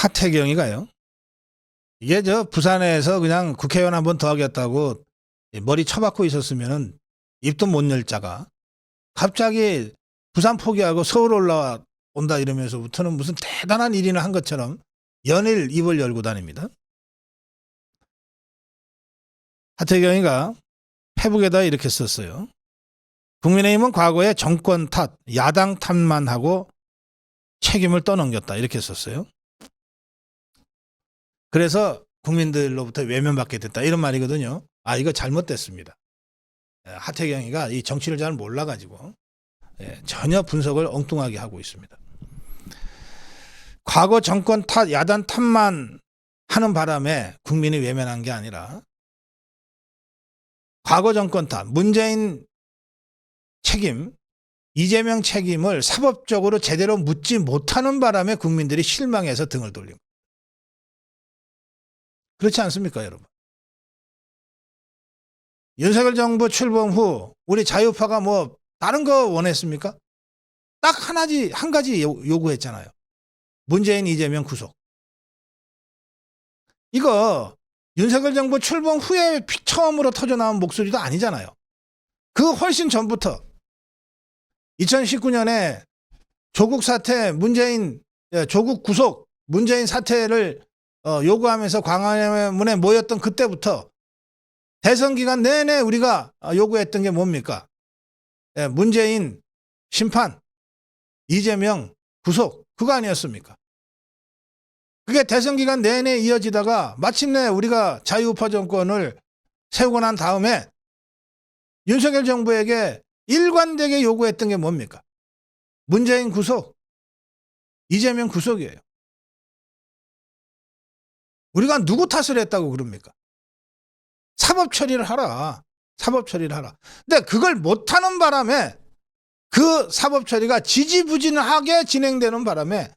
하태경이가요. 이게 부산에서 그냥 국회의원 한 번 더 하겠다고 머리 쳐박고 있었으면은 입도 못 열 자가 갑자기 부산 포기하고 서울 올라온다 이러면서부터는 무슨 대단한 일이나 한 것처럼 연일 입을 열고 다닙니다. 하태경이가 페북에다 이렇게 썼어요. 국민의힘은 과거에 정권 탓, 야당 탓만 하고 책임을 떠넘겼다 이렇게 썼어요. 그래서 국민들로부터 외면받게 됐다 이런 말이거든요. 이거 잘못됐습니다. 하태경이가 이 정치를 잘 몰라가지고 전혀 분석을 엉뚱하게 하고 있습니다. 과거 정권 탓, 야당 탓만 하는 바람에 국민이 외면한 게 아니라 과거 정권 탓, 문재인 책임, 이재명 책임을 사법적으로 제대로 묻지 못하는 바람에 국민들이 실망해서 등을 돌린 거예요. 그렇지 않습니까, 여러분? 윤석열 정부 출범 후 우리 자유파가 뭐 다른 거 원했습니까? 딱 한 가지 요구했잖아요. 문재인, 이재명 구속. 이거 윤석열 정부 출범 후에 처음으로 터져나온 목소리도 아니잖아요. 그 훨씬 전부터 2019년에 조국 사태, 조국 구속, 문재인 사퇴를 요구하면서 광화문에 모였던 그때부터 대선 기간 내내 우리가 요구했던 게 뭡니까? 문재인 심판, 이재명 구속, 그거 아니었습니까? 그게 대선 기간 내내 이어지다가 마침내 우리가 자유우파 정권을 세우고 난 다음에 윤석열 정부에게 일관되게 요구했던 게 뭡니까? 문재인 구속, 이재명 구속이에요. 우리가 누구 탓을 했다고 그럽니까? 사법 처리를 하라. 사법 처리를 하라. 근데 그걸 못하는 바람에 그 사법 처리가 지지부진하게 진행되는 바람에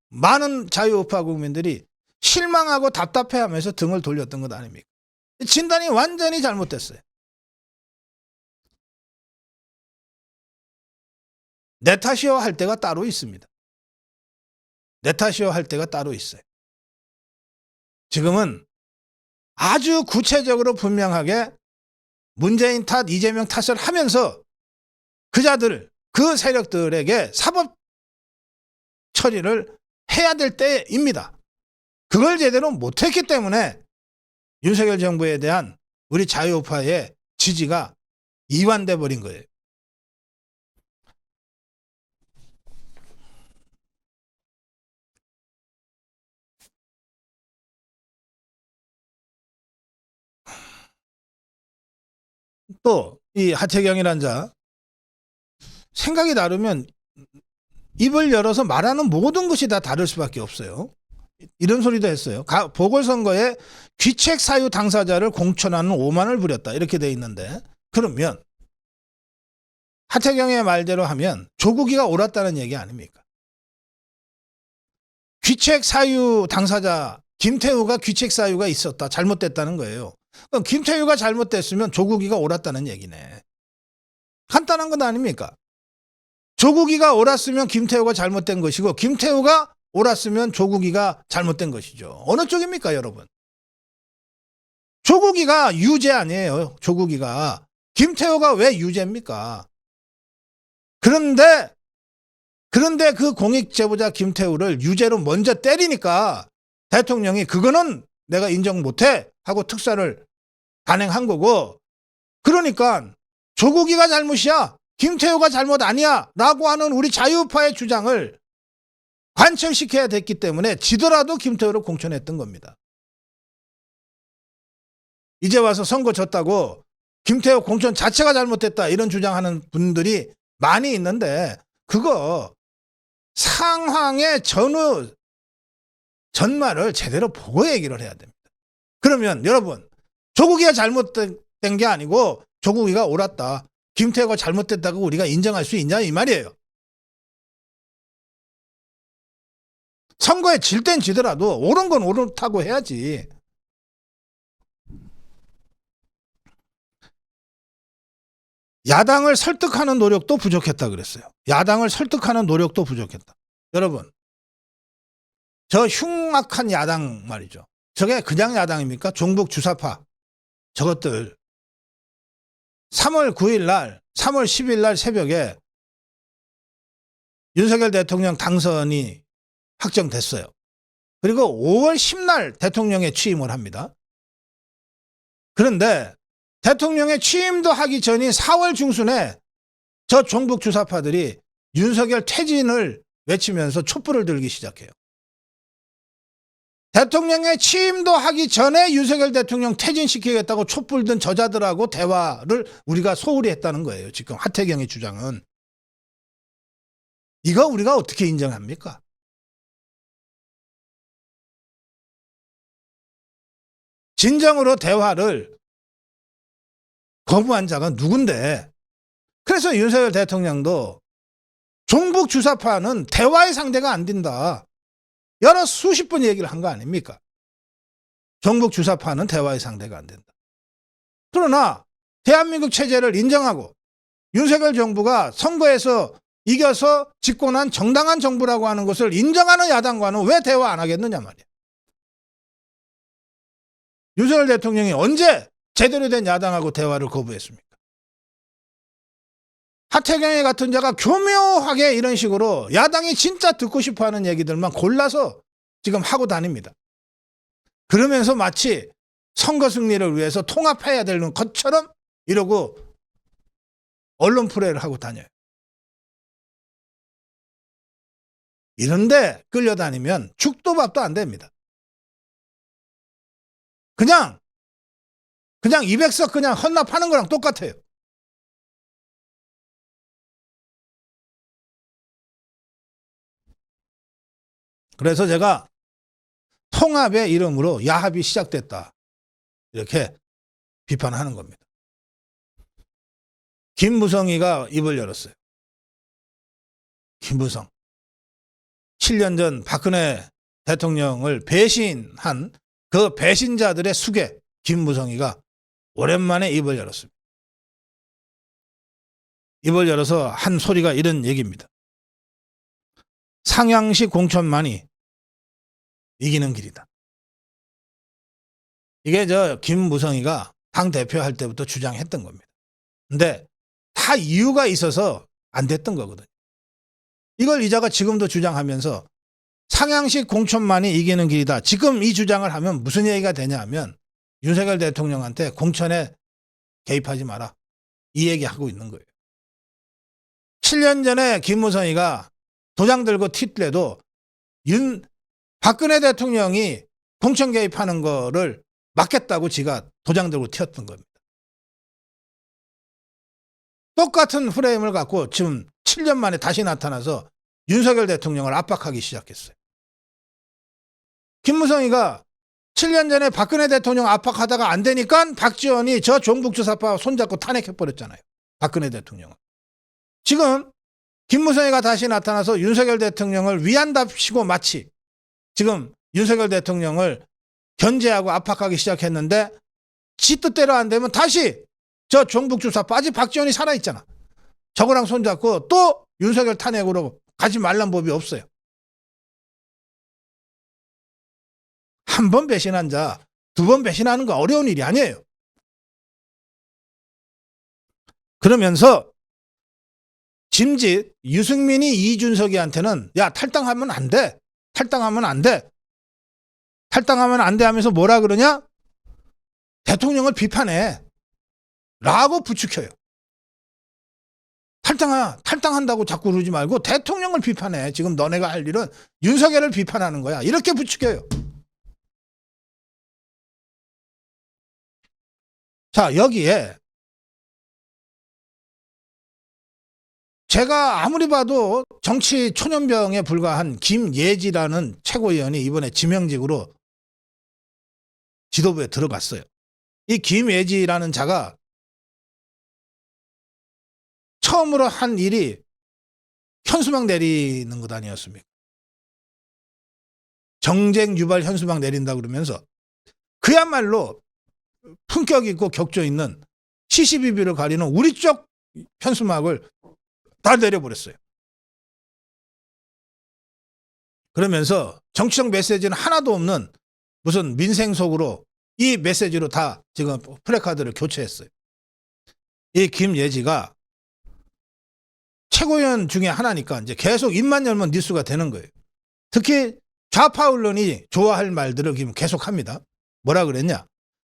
많은 자유우파 국민들이 실망하고 답답해하면서 등을 돌렸던 것 아닙니까? 진단이 완전히 잘못됐어요. 내 탓이요 할 때가 따로 있습니다. 내 탓이요 할 때가 따로 있어요. 지금은 아주 구체적으로 분명하게 문재인 탓, 이재명 탓을 하면서 그 세력들에게 사법 처리를 해야 될 때입니다. 그걸 제대로 못했기 때문에 윤석열 정부에 대한 우리 자유우파의 지지가 이완돼 버린 거예요. 또 이 하태경이란 자 생각이 다르면 입을 열어서 말하는 모든 것이 다 다를 수밖에 없어요. 이런 소리도 했어요. 보궐선거에 귀책 사유 당사자를 공천하는 오만을 부렸다 이렇게 돼 있는데, 그러면 하태경의 말대로 하면 조국이가 옳았다는 얘기 아닙니까? 귀책 사유 당사자 김태우가 귀책 사유가 있었다, 잘못됐다는 거예요. 그럼 김태우가 잘못됐으면 조국이가 옳았다는 얘기네. 간단한 건 아닙니까? 조국이가 옳았으면 김태우가 잘못된 것이고, 김태우가 옳았으면 조국이가 잘못된 것이죠. 어느 쪽입니까, 여러분? 조국이가 유죄 아니에요. 조국이가. 김태우가 왜 유죄입니까? 그런데 그 공익제보자 김태우를 유죄로 먼저 때리니까 대통령이 그거는 내가 인정 못해 하고 특사를 단행한 거고, 그러니까 조국이가 잘못이야, 김태우가 잘못 아니야 라고 하는 우리 자유파의 주장을 관철시켜야 됐기 때문에 지더라도 김태우를 공천했던 겁니다. 이제 와서 선거 졌다고 김태우 공천 자체가 잘못됐다 이런 주장하는 분들이 많이 있는데, 그거 상황의 전말을 제대로 보고 얘기를 해야 됩니다. 그러면 여러분, 조국이가 잘못된 게 아니고 조국이가 옳았다, 김태우가 잘못됐다고 우리가 인정할 수 있냐 이 말이에요. 선거에 질 땐 지더라도 옳은 건 옳다고 해야지. 야당을 설득하는 노력도 부족했다 그랬어요. 야당을 설득하는 노력도 부족했다. 여러분, 저 흉악한 야당 말이죠. 저게 그냥 야당입니까? 종북 주사파. 저것들 3월 9일 날, 3월 10일 날 새벽에 윤석열 대통령 당선이 확정됐어요. 그리고 5월 10날 대통령에 취임을 합니다. 그런데 대통령의 취임도 하기 전인 4월 중순에 저 종북 주사파들이 윤석열 퇴진을 외치면서 촛불을 들기 시작해요. 대통령의 취임도 하기 전에 윤석열 대통령 퇴진시키겠다고 촛불 든 저자들하고 대화를 우리가 소홀히 했다는 거예요. 지금 하태경의 주장은. 이거 우리가 어떻게 인정합니까? 진정으로 대화를 거부한 자가 누군데? 그래서 윤석열 대통령도 종북 주사파는 대화의 상대가 안 된다. 여러 수십 번 얘기를 한 거 아닙니까? 종북 주사파는 대화의 상대가 안 된다. 그러나 대한민국 체제를 인정하고 윤석열 정부가 선거에서 이겨서 집권한 정당한 정부라고 하는 것을 인정하는 야당과는 왜 대화 안 하겠느냐 말이야. 윤석열 대통령이 언제 제대로 된 야당하고 대화를 거부했습니까? 하태경의 같은 자가 교묘하게 이런 식으로 야당이 진짜 듣고 싶어하는 얘기들만 골라서 지금 하고 다닙니다. 그러면서 마치 선거 승리를 위해서 통합해야 되는 것처럼 이러고 언론 플레이를 하고 다녀요. 이런데 끌려다니면 죽도 밥도 안 됩니다. 그냥 200석 그냥 헌납하는 거랑 똑같아요. 그래서 제가 통합의 이름으로 야합이 시작됐다. 이렇게 비판하는 겁니다. 김무성이가 입을 열었어요. 김무성. 7년 전 박근혜 대통령을 배신한 그 배신자들의 수괴 김무성이가 오랜만에 입을 열었습니다. 입을 열어서 한 소리가 이런 얘기입니다. 상향시 공천만이 이기는 길이다. 이게 저 김무성이가 당대표 할 때부터 주장했던 겁니다. 근데 다 이유가 있어서 안 됐던 거거든요. 이걸 이자가 지금도 주장하면서 상향시 공천만이 이기는 길이다. 지금 이 주장을 하면 무슨 얘기가 되냐 하면 윤석열 대통령한테 공천에 개입하지 마라. 이 얘기하고 있는 거예요. 7년 전에 김무성이가 도장 들고 튀때도 박근혜 대통령이 공천 개입하는 거를 막겠다고 지가 도장 들고 튀었던 겁니다. 똑같은 프레임을 갖고 지금 7년 만에 다시 나타나서 윤석열 대통령을 압박하기 시작했어요. 김무성이가 7년 전에 박근혜 대통령 압박하다가 안 되니까 박지원이 저 종북주사파 손잡고 탄핵해버렸잖아요. 박근혜 대통령을. 지금 김무성이가 다시 나타나서 윤석열 대통령을 위한답시고 마치 지금 윤석열 대통령을 견제하고 압박하기 시작했는데 지 뜻대로 안 되면 다시 저 종북주사파 아직 박지원이 살아있잖아. 저거랑 손잡고 또 윤석열 탄핵으로 가지 말란 법이 없어요. 한 번 배신한 자, 2번 배신하는 거 어려운 일이 아니에요. 그러면서 짐짓 유승민이 이준석이한테는 야 탈당하면 안 돼. 탈당하면 안 돼. 탈당하면 안 돼 하면서 뭐라 그러냐? 대통령을 비판해. 라고 부추겨요. 탈당한다고 자꾸 그러지 말고 대통령을 비판해. 지금 너네가 할 일은 윤석열을 비판하는 거야. 이렇게 부추겨요. 자, 여기에 제가 아무리 봐도 정치 초년병에 불과한 김예지라는 최고위원이 이번에 지명직으로 지도부에 들어갔어요. 이 김예지라는 자가 처음으로 한 일이 현수막 내리는 것 아니었습니까? 정쟁 유발 현수막 내린다 그러면서 그야말로 품격 있고 격조 있는 72비를 가리는 우리 쪽 현수막을 다 내려버렸어요. 그러면서 정치적 메시지는 하나도 없는 무슨 민생 속으로 이 메시지로 다 지금 플래카드를 교체했어요. 이 김예지가 최고위원 중에 하나니까 이제 계속 입만 열면 뉴스가 되는 거예요. 특히 좌파 언론이 좋아할 말들을 지금 계속합니다. 뭐라 그랬냐?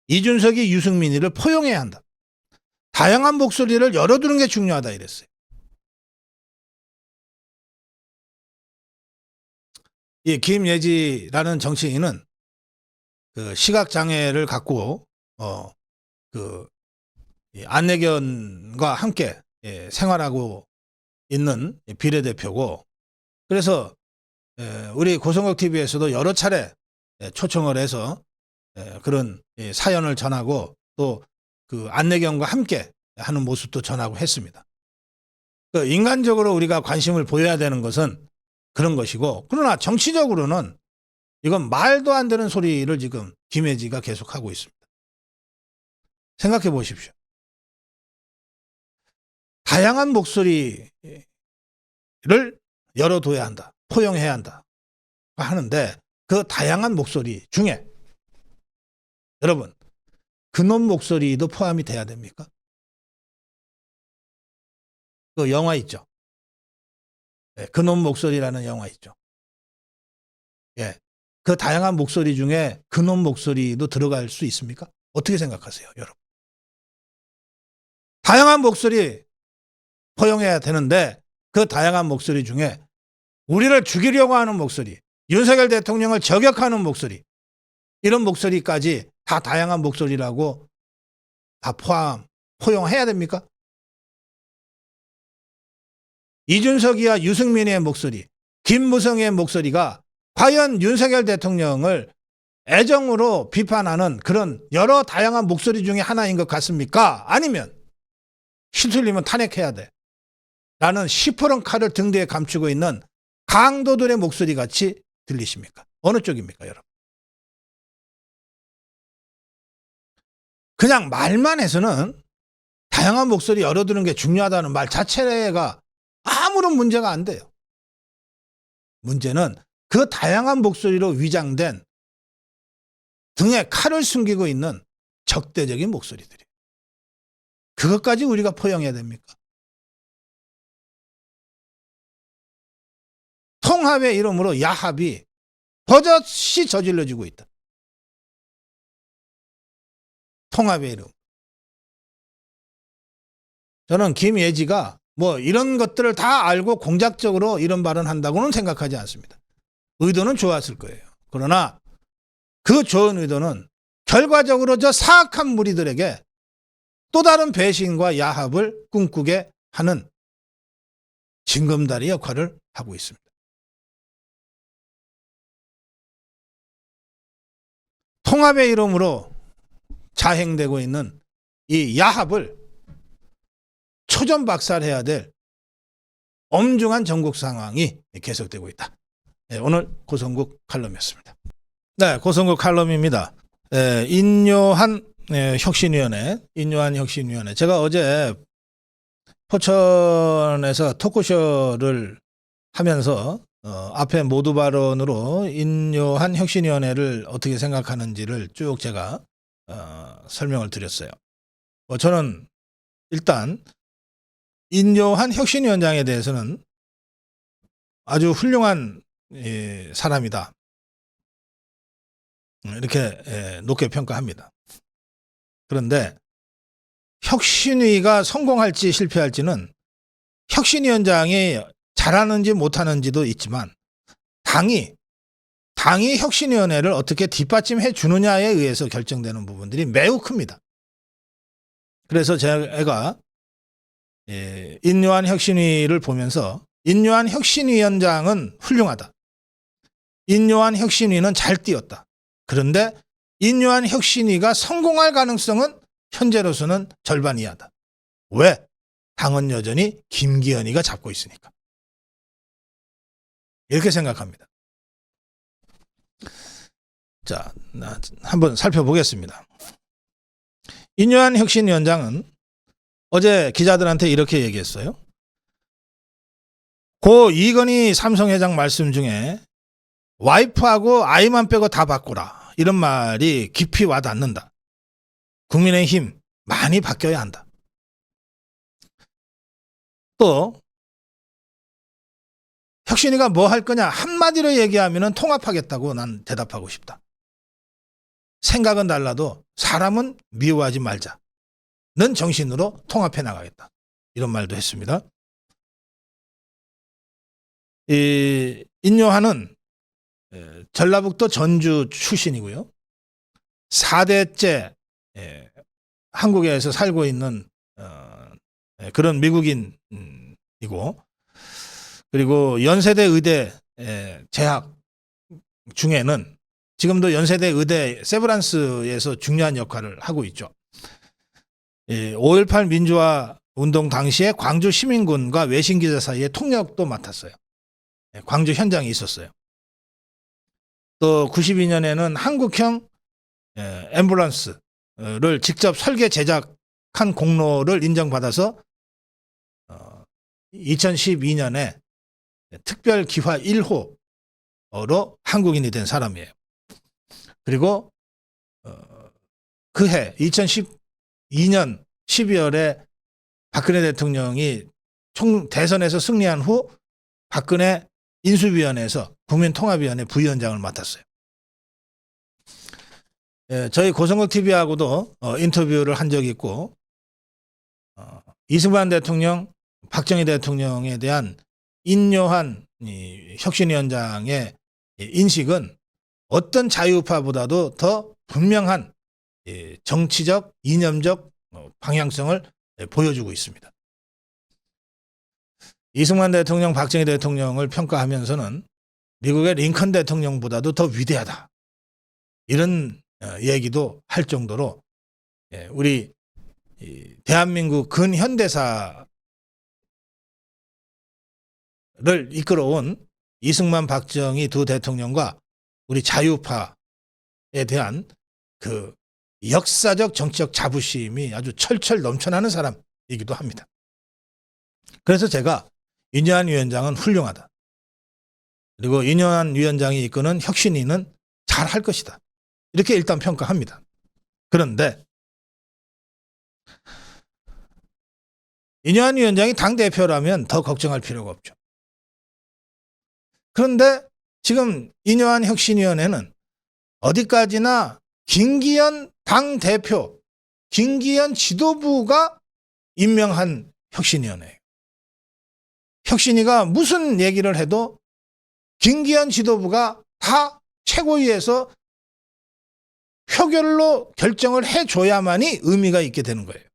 이준석이 유승민이를 포용해야 한다. 다양한 목소리를 열어두는 게 중요하다 이랬어요. 이 김예지라는 정치인은 그 시각장애를 갖고 그 안내견과 함께 생활하고 있는 비례대표고, 그래서 우리 고성국 TV에서도 여러 차례 초청을 해서 그런 사연을 전하고 또 그 안내견과 함께 하는 모습도 전하고 했습니다. 그 인간적으로 우리가 관심을 보여야 되는 것은 그런 것이고, 그러나 정치적으로는 이건 말도 안 되는 소리를 지금 김예지가 계속하고 있습니다. 생각해 보십시오. 다양한 목소리를 열어둬야 한다. 포용해야 한다. 하는데 그 다양한 목소리 중에 여러분, 그놈 목소리도 포함이 돼야 됩니까? 그 영화 있죠. 그놈 목소리라는 영화 있죠. 예. 그 다양한 목소리 중에 그놈 목소리도 들어갈 수 있습니까? 어떻게 생각하세요, 여러분? 다양한 목소리 포용해야 되는데 그 다양한 목소리 중에 우리를 죽이려고 하는 목소리, 윤석열 대통령을 저격하는 목소리, 이런 목소리까지 다 다양한 목소리라고 다 포용해야 됩니까? 이준석이와 유승민의 목소리, 김무성의 목소리가 과연 윤석열 대통령을 애정으로 비판하는 그런 여러 다양한 목소리 중에 하나인 것 같습니까? 아니면 휘둘리면 탄핵해야 돼 라는 시퍼런 칼을 등 뒤에 감추고 있는 강도들의 목소리 같이 들리십니까? 어느 쪽입니까, 여러분? 그냥 말만 해서는 다양한 목소리 열어두는 게 중요하다는 말 자체가 아무런 문제가 안 돼요. 문제는 그 다양한 목소리로 위장된 등에 칼을 숨기고 있는 적대적인 목소리들이에요. 그것까지 우리가 포용해야 됩니까? 통합의 이름으로 야합이 버젓이 저질러지고 있다. 통합의 이름. 저는 김예지가 뭐 이런 것들을 다 알고 공작적으로 이런 발언한다고는 생각하지 않습니다. 의도는 좋았을 거예요. 그러나 그 좋은 의도는 결과적으로 저 사악한 무리들에게 또 다른 배신과 야합을 꿈꾸게 하는 징검다리 역할을 하고 있습니다. 통합의 이름으로 자행되고 있는 이 야합을 초전박살해야 될 엄중한 전국 상황이 계속되고 있다. 네, 오늘 고성국 칼럼이었습니다. 네, 고성국 칼럼입니다. 인요한 혁신위원회. 제가 어제 포천에서 토크쇼를 하면서 앞에 모두 발언으로 인요한 혁신위원회를 어떻게 생각하는지를 쭉 제가 설명을 드렸어요. 저는 일단 인요한 혁신위원장에 대해서는 아주 훌륭한 사람이다, 이렇게 높게 평가합니다. 그런데 혁신위가 성공할지 실패할지는 혁신위원장이 잘하는지 못하는지도 있지만 당이 혁신위원회를 어떻게 뒷받침해 주느냐에 의해서 결정되는 부분들이 매우 큽니다. 그래서 제가 인요한 혁신위를 보면서 인요한 혁신위원장은 훌륭하다. 인요한 혁신위는 잘 뛰었다. 그런데 인요한 혁신위가 성공할 가능성은 현재로서는 절반 이하다. 왜? 당은 여전히 김기현이가 잡고 있으니까. 이렇게 생각합니다. 자, 한번 살펴보겠습니다. 인요한 혁신위원장은 어제 기자들한테 이렇게 얘기했어요. 고 이건희 삼성회장 말씀 중에 와이프하고 아이만 빼고 다 바꾸라. 이런 말이 깊이 와닿는다. 국민의힘 많이 바뀌어야 한다. 또 혁신이가 뭐 할 거냐 한마디로 얘기하면 통합하겠다고 난 대답하고 싶다. 생각은 달라도 사람은 미워하지 말자. 는 정신으로 통합해 나가겠다. 이런 말도 했습니다. 이 인요한은 전라북도 전주 출신이고요. 4대째 한국에서 살고 있는 그런 미국인이고, 그리고 연세대 의대 재학 중에는 지금도 연세대 의대 세브란스에서 중요한 역할을 하고 있죠. 5.18 민주화 운동 당시에 광주 시민군과 외신 기자 사이에 통역도 맡았어요. 광주 현장에 있었어요. 또 92년에는 한국형 앰뷸런스를 직접 설계 제작한 공로를 인정받아서 2012년에 특별 기화 1호로 한국인이 된 사람이에요. 그리고 그해 2012년 12월에 박근혜 대통령이 대선에서 승리한 후 박근혜 인수위원회에서 국민통합위원회 부위원장을 맡았어요. 저희 고성국 TV하고도 인터뷰를 한 적이 있고, 이승만 대통령, 박정희 대통령에 대한 인요한 혁신위원장의 인식은 어떤 자유파보다도 더 분명한 정치적, 이념적 방향성을 보여주고 있습니다. 이승만 대통령, 박정희 대통령을 평가하면서는 미국의 링컨 대통령보다도 더 위대하다. 이런 얘기도 할 정도로 우리 대한민국 근현대사를 이끌어온 이승만, 박정희 두 대통령과 우리 자유파에 대한 그 역사적 정치적 자부심이 아주 철철 넘쳐나는 사람이기도 합니다. 그래서 제가 인요한 위원장은 훌륭하다. 그리고 인요한 위원장이 이끄는 혁신위는 잘할 것이다. 이렇게 일단 평가합니다. 그런데 인요한 위원장이 당대표라면 더 걱정할 필요가 없죠. 그런데 지금 인요한 혁신위원회는 어디까지나 김기현 당대표, 김기현 지도부가 임명한 혁신위원회예요. 혁신위가 무슨 얘기를 해도 김기현 지도부가 다 최고위에서 표결로 결정을 해줘야만이 의미가 있게 되는 거예요.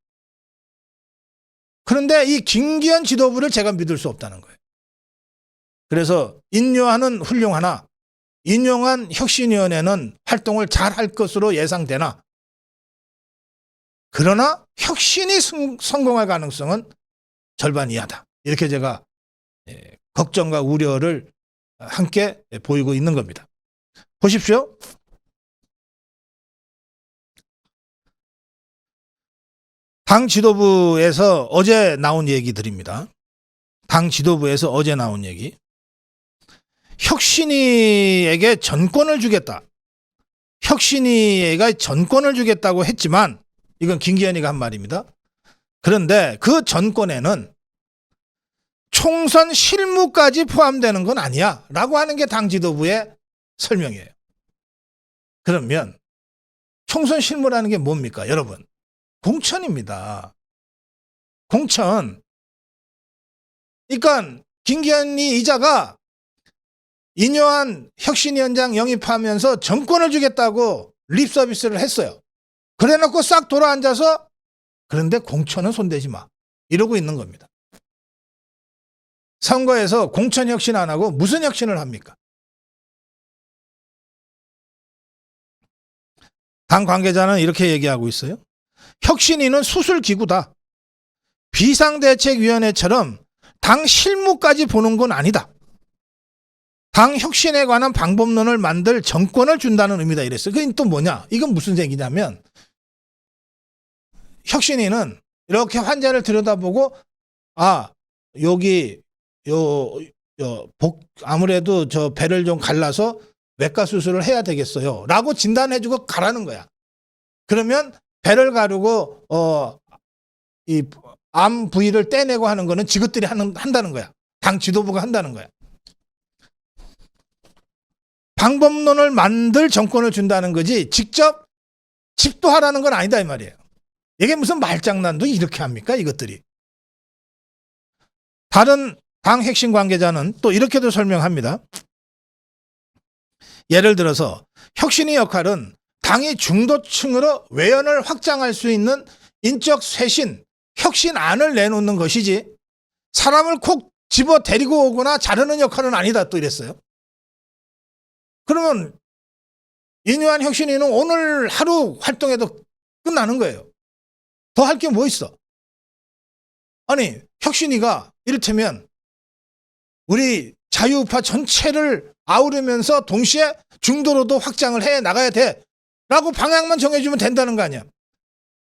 그런데 이 김기현 지도부를 제가 믿을 수 없다는 거예요. 그래서 인요한은 훌륭하나 인용한 혁신위원회는 활동을 잘할 것으로 예상되나, 그러나 혁신이 성공할 가능성은 절반 이하다. 이렇게 제가 걱정과 우려를 함께 보이고 있는 겁니다. 보십시오. 당 지도부에서 어제 나온 얘기들입니다. 당 지도부에서 어제 나온 얘기. 혁신위에게 전권을 주겠다. 혁신위가 전권을 주겠다고 했지만, 이건 김기현이가 한 말입니다. 그런데 그 전권에는 총선 실무까지 포함되는 건 아니야 라고 하는 게 당 지도부의 설명이에요. 그러면 총선 실무라는 게 뭡니까? 여러분, 공천입니다. 공천. 그러니까 김기현이 이자가 인요한 혁신위원장 영입하면서 정권을 주겠다고 립서비스를 했어요. 그래놓고 싹 돌아앉아서 그런데 공천은 손대지 마 이러고 있는 겁니다. 선거에서 공천 혁신 안 하고 무슨 혁신을 합니까? 당 관계자는 이렇게 얘기하고 있어요. 혁신위는 수술기구다. 비상대책위원회처럼 당 실무까지 보는 건 아니다. 당 혁신에 관한 방법론을 만들 정권을 준다는 의미다 이랬어요. 그게 또 뭐냐? 이건 무슨 얘기냐면, 혁신위는 이렇게 환자를 들여다보고, 여기 아무래도 저 배를 좀 갈라서 외과 수술을 해야 되겠어요 라고 진단해주고 가라는 거야. 그러면 배를 가르고 이 암 부위를 떼내고 하는 거는 지그들이 한다는 거야. 당 지도부가 한다는 거야. 방법론을 만들 정권을 준다는 거지 직접 집도하라는 건 아니다 이 말이에요. 이게 무슨 말장난도 이렇게 합니까 이것들이. 다른 당 핵심 관계자는 또 이렇게도 설명합니다. 예를 들어서 혁신의 역할은 당이 중도층으로 외연을 확장할 수 있는 인적 쇄신, 혁신안을 내놓는 것이지 사람을 콕 집어 데리고 오거나 자르는 역할은 아니다 또 이랬어요. 그러면 인요한 혁신위는 오늘 하루 활동해도 끝나는 거예요. 더 할 게 뭐 있어? 아니 혁신위가 이를테면 우리 자유우파 전체를 아우르면서 동시에 중도로도 확장을 해 나가야 돼 라고 방향만 정해주면 된다는 거 아니야.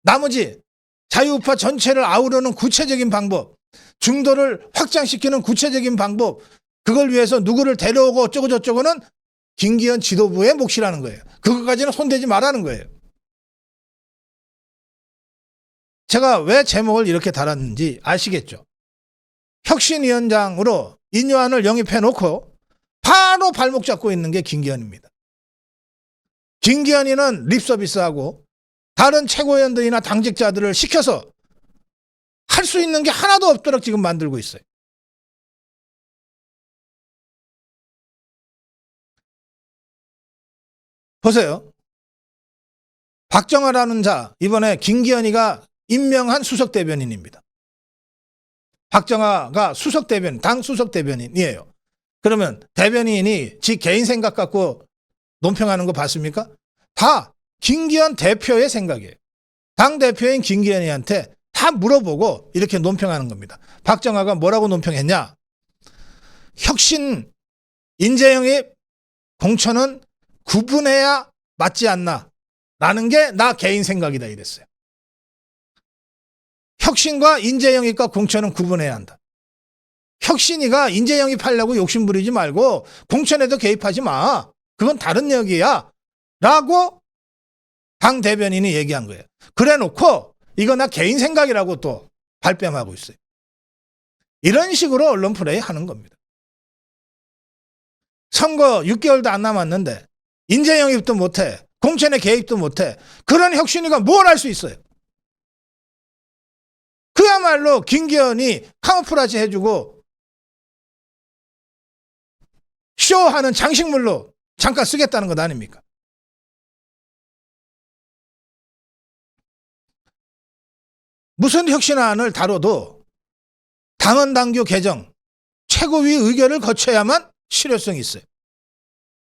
나머지 자유우파 전체를 아우르는 구체적인 방법, 중도를 확장시키는 구체적인 방법, 그걸 위해서 누구를 데려오고 어쩌고 저쩌고는 김기현 지도부의 몫이라는 거예요. 그거까지는 손대지 말라는 거예요. 제가 왜 제목을 이렇게 달았는지 아시겠죠? 혁신위원장으로 인요한을 영입해 놓고 바로 발목 잡고 있는 게 김기현입니다. 김기현이는 립서비스하고 다른 최고위원들이나 당직자들을 시켜서 할 수 있는 게 하나도 없도록 지금 만들고 있어요. 보세요. 박정아라는 자, 이번에 김기현이가 임명한 수석대변인입니다. 박정아가 수석대변인, 당 수석대변인이에요. 그러면 대변인이 지 개인 생각 갖고 논평하는 거 봤습니까? 다 김기현 대표의 생각이에요. 당 대표인 김기현이한테 다 물어보고 이렇게 논평하는 겁니다. 박정아가 뭐라고 논평했냐? 혁신 인재영입 공천은 구분해야 맞지 않나 라는 게 나 개인 생각이다 이랬어요. 혁신과 인재영입과 공천은 구분해야 한다. 혁신이가 인재영입하려고 욕심부리지 말고 공천에도 개입하지 마. 그건 다른 얘기야 라고 당 대변인이 얘기한 거예요. 그래 놓고 이거 나 개인 생각이라고 또 발뺌하고 있어요. 이런 식으로 언론 플레이 하는 겁니다. 선거 6개월도 안 남았는데 인재 영입도 못해, 공천에 개입도 못해. 그런 혁신이가 뭘 할 수 있어요? 그야말로 김기현이 카모프라지 해주고 쇼하는 장식물로 잠깐 쓰겠다는 것 아닙니까? 무슨 혁신안을 다뤄도 당헌 당규 개정, 최고위 의결을 거쳐야만 실효성이 있어요.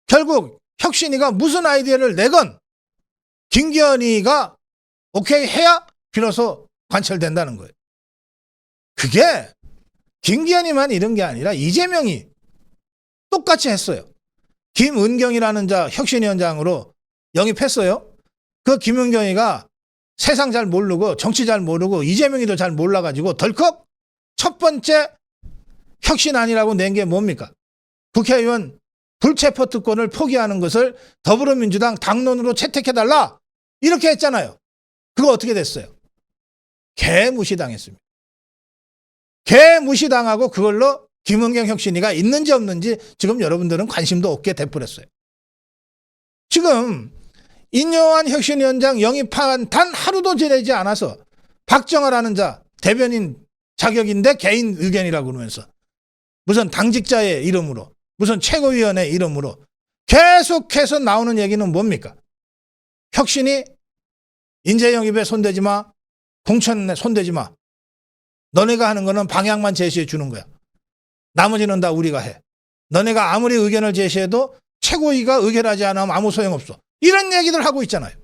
결국 혁신이가 무슨 아이디어를 내건 김기현이가 오케이 해야 비로소 관철된다는 거예요. 그게 김기현이만 이런 게 아니라 이재명이 똑같이 했어요. 김은경이라는 자 혁신위원장으로 영입했어요. 그 김은경이가 세상 잘 모르고 정치 잘 모르고 이재명이도 잘 몰라가지고 덜컥 첫 번째 혁신안이라고 낸 게 뭡니까? 국회의원 불체포 특권을 포기하는 것을 더불어민주당 당론으로 채택해달라 이렇게 했잖아요. 그거 어떻게 됐어요? 개무시당했습니다. 개무시당하고 그걸로 김은경 혁신이가 있는지 없는지 지금 여러분들은 관심도 없게 돼버렸어요. 지금 인요한 혁신위원장 영입한 단 하루도 지내지 않아서 박정아라는 자 대변인 자격인데 개인 의견이라고 그러면서 무슨 당직자의 이름으로 무슨 최고위원의 이름으로 계속해서 나오는 얘기는 뭡니까? 혁신이 인재 영입에 손대지 마, 공천에 손대지 마. 너네가 하는 거는 방향만 제시해 주는 거야. 나머지는 다 우리가 해. 너네가 아무리 의견을 제시해도 최고위가 의결하지 않으면 아무 소용없어. 이런 얘기들 하고 있잖아요.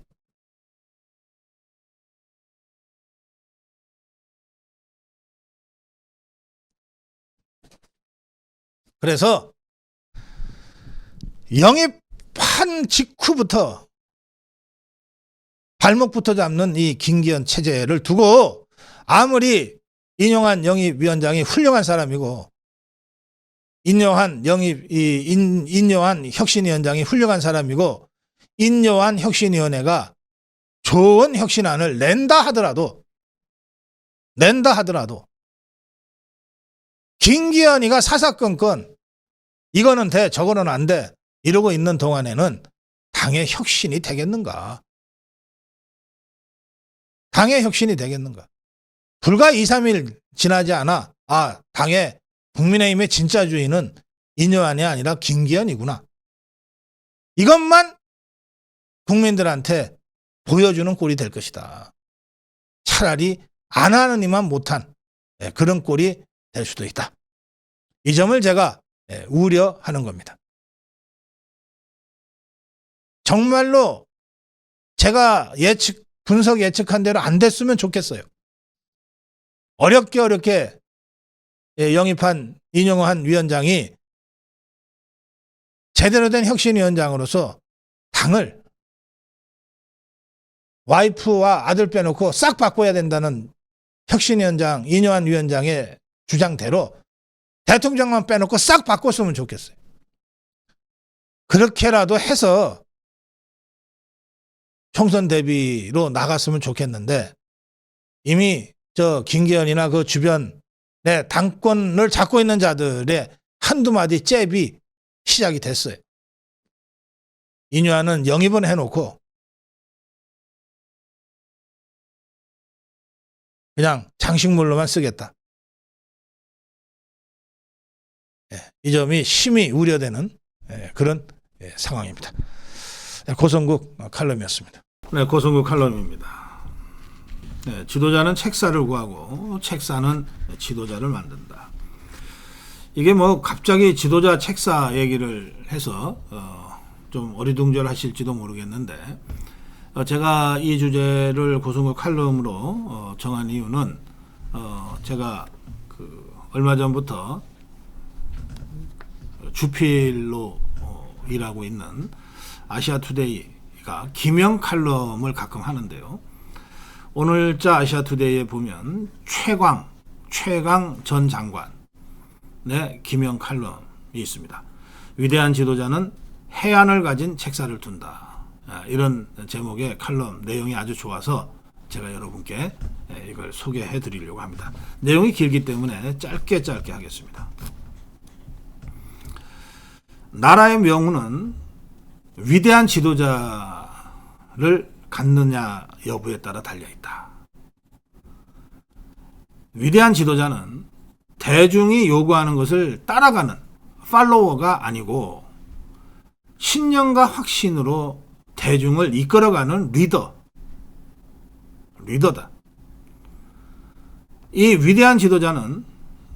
그래서 영입한 직후부터 발목부터 잡는 이 김기현 체제를 두고 아무리 인용한 영입위원장이 훌륭한 사람이고 인요한 인요한 혁신위원장이 훌륭한 사람이고 인요한 혁신위원회가 좋은 혁신안을 낸다 하더라도 김기현이가 사사건건 이거는 돼 저거는 안 돼 이러고 있는 동안에는 당의 혁신이 되겠는가? 당의 혁신이 되겠는가? 불과 2, 3일 지나지 않아 당의 국민의힘의 진짜 주인은 인요한이 아니라 김기현이구나. 이것만 국민들한테 보여주는 꼴이 될 것이다. 차라리 안 하는 이만 못한 그런 꼴이 될 수도 있다. 이 점을 제가 우려하는 겁니다. 정말로 제가 분석 예측한 대로 안 됐으면 좋겠어요. 어렵게 영입한 인용한 위원장이 제대로 된 혁신위원장으로서 당을 와이프와 아들 빼놓고 싹 바꿔야 된다는 혁신위원장 인용한 위원장의 주장대로 대통령만 빼놓고 싹 바꿨으면 좋겠어요. 그렇게라도 해서 총선 대비로 나갔으면 좋겠는데 이미 저 김기현이나 그 주변에 당권을 잡고 있는 자들의 한두 마디 잽이 시작이 됐어요. 인유한은 영입은 해놓고 그냥 장식물로만 쓰겠다. 이 점이 심히 우려되는 그런 상황입니다. 고성국 칼럼이었습니다. 네, 고성국 칼럼입니다. 네, 지도자는 책사를 구하고 책사는 지도자를 만든다. 이게 뭐 갑자기 지도자 책사 얘기를 해서 좀 어리둥절하실지도 모르겠는데 제가 이 주제를 고성국 칼럼으로 정한 이유는 제가 얼마 전부터 주필로 일하고 있는 아시아투데이가 기명 칼럼을 가끔 하는데요. 오늘자 아시아투데이에 보면 최강 전 장관의 기명 칼럼이 있습니다. 위대한 지도자는 해안을 가진 책사를 둔다. 이런 제목의 칼럼 내용이 아주 좋아서 제가 여러분께 이걸 소개해 드리려고 합니다. 내용이 길기 때문에 짧게 하겠습니다. 나라의 명운은 위대한 지도자를 갖느냐 여부에 따라 달려있다. 위대한 지도자는 대중이 요구하는 것을 따라가는 팔로워가 아니고 신념과 확신으로 대중을 이끌어가는 리더다. 이 위대한 지도자는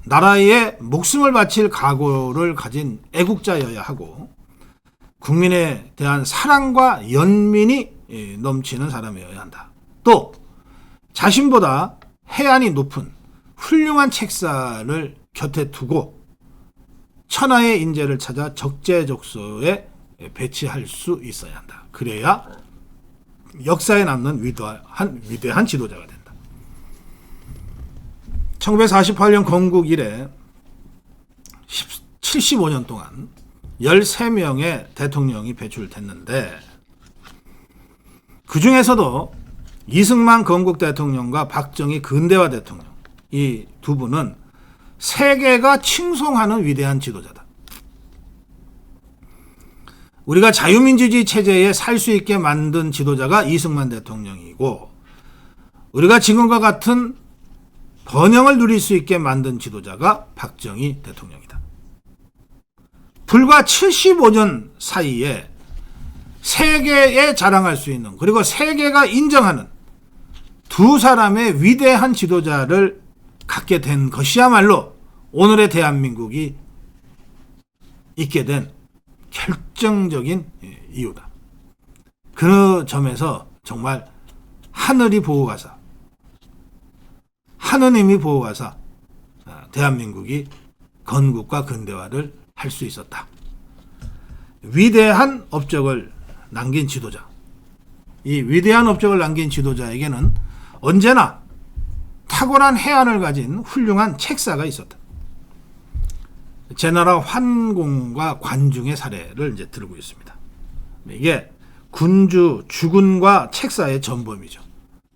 나라에 목숨을 바칠 각오를 가진 애국자여야 하고 국민에 대한 사랑과 연민이 넘치는 사람이어야 한다. 또 자신보다 해안이 높은 훌륭한 책사를 곁에 두고 천하의 인재를 찾아 적재적소에 배치할 수 있어야 한다. 그래야 역사에 남는 위대한 지도자가 된다. 1948년 건국 이래 75년 동안 13명의 대통령이 배출됐는데 그 중에서도 이승만 건국 대통령과 박정희 근대화 대통령 이 두 분은 세계가 칭송하는 위대한 지도자다. 우리가 자유민주주의 체제에 살 수 있게 만든 지도자가 이승만 대통령이고 우리가 지금과 같은 번영을 누릴 수 있게 만든 지도자가 박정희 대통령이다. 불과 75년 사이에 세계에 자랑할 수 있는 그리고 세계가 인정하는 두 사람의 위대한 지도자를 갖게 된 것이야말로 오늘의 대한민국이 있게 된 결정적인 이유다. 그 점에서 정말 하늘이 보호하사 하느님이 보호하사 대한민국이 건국과 근대화를 할 수 있었다. 위대한 업적을 남긴 지도자. 이 위대한 업적을 남긴 지도자에게는 언제나 탁월한 해안을 가진 훌륭한 책사가 있었다. 제나라 환공과 관중의 사례를 이제 들고 있습니다. 이게 군주, 주군과 책사의 전범이죠.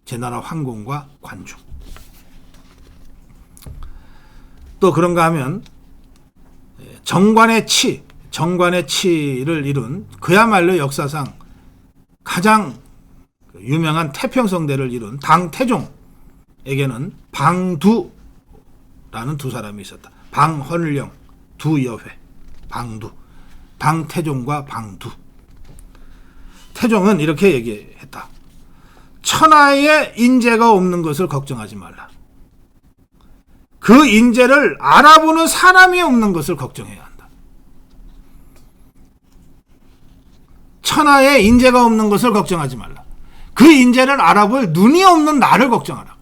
제나라 환공과 관중. 또 그런가 하면 정관의 치를 이룬 그야말로 역사상 가장 유명한 태평성대를 이룬 당태종에게는 방두라는 두 사람이 있었다. 방헌령, 두여회, 방두. 당태종과 방두. 태종은 이렇게 얘기했다. 천하에 인재가 없는 것을 걱정하지 말라. 그 인재를 알아보는 사람이 없는 것을 걱정해야 한다. 천하에 인재가 없는 것을 걱정하지 말라. 그 인재를 알아볼 눈이 없는 나를 걱정하라.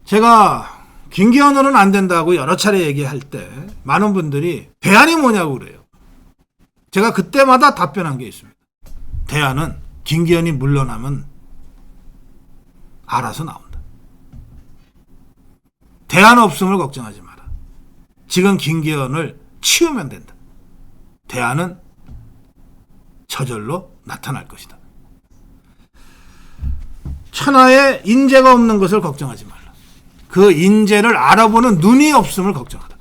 제가 김기현으로는 안 된다고 여러 차례 얘기할 때 많은 분들이 대안이 뭐냐고 그래요. 제가 그때마다 답변한 게 있습니다. 대안은 김기현이 물러나면 알아서 나온다. 대안 없음을 걱정하지 마라. 지금 김기현을 치우면 된다. 대안은 저절로 나타날 것이다. 천하에 인재가 없는 것을 걱정하지 말라. 그 인재를 알아보는 눈이 없음을 걱정하라.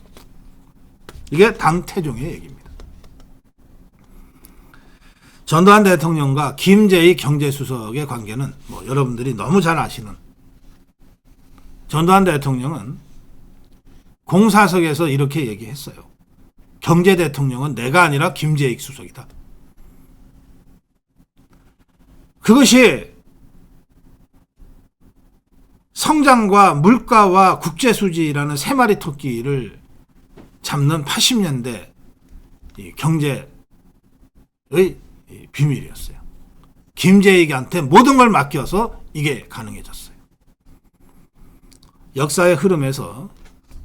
이게 당태종의 얘기입니다. 전두환 대통령과 김재희 경제수석의 관계는 여러분들이 너무 잘 아시는, 전두환 대통령은 공사석에서 이렇게 얘기했어요. 경제대통령은 내가 아니라 김재익 수석이다. 그것이 성장과 물가와 국제수지라는 세 마리 토끼를 잡는 80년대 경제의 비밀이었어요. 김재익한테 모든 걸 맡겨서 이게 가능해졌어요. 역사의 흐름에서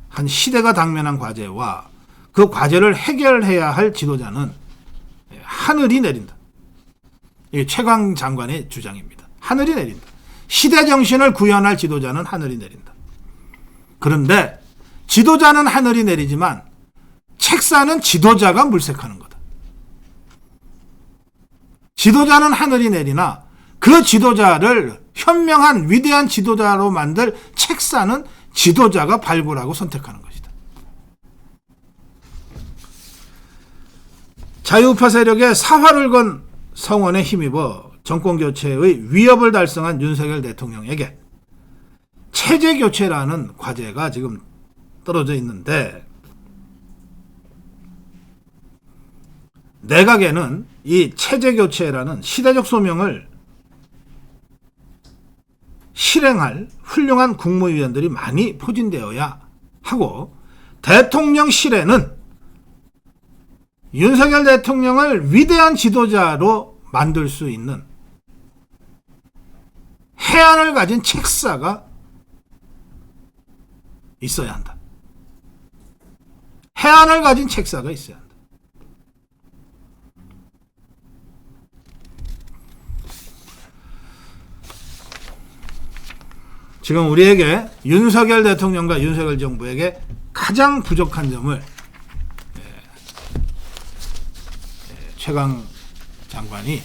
한 시대가 당면한 과제와 그 과제를 해결해야 할 지도자는 하늘이 내린다. 이게 최강 장관의 주장입니다. 하늘이 내린다. 시대 정신을 구현할 지도자는 하늘이 내린다. 그런데 지도자는 하늘이 내리지만 책사는 지도자가 물색하는 거다. 지도자는 하늘이 내리나 그 지도자를 현명한 위대한 지도자로 만들 책사는 지도자가 발굴하고 선택하는 것이다. 자유우파 세력의 사활을 건 성원에 힘입어 정권교체의 위협을 달성한 윤석열 대통령에게 체제교체라는 과제가 지금 떨어져 있는데, 내각에는 이 체제교체라는 시대적 소명을 실행할 훌륭한 국무위원들이 많이 포진되어야 하고, 대통령실에는 윤석열 대통령을 위대한 지도자로 만들 수 있는 해안을 가진 책사가 있어야 한다. 해안을 가진 책사가 있어야 한다. 지금 우리에게 윤석열 대통령과 윤석열 정부에게 가장 부족한 점을 최강 장관이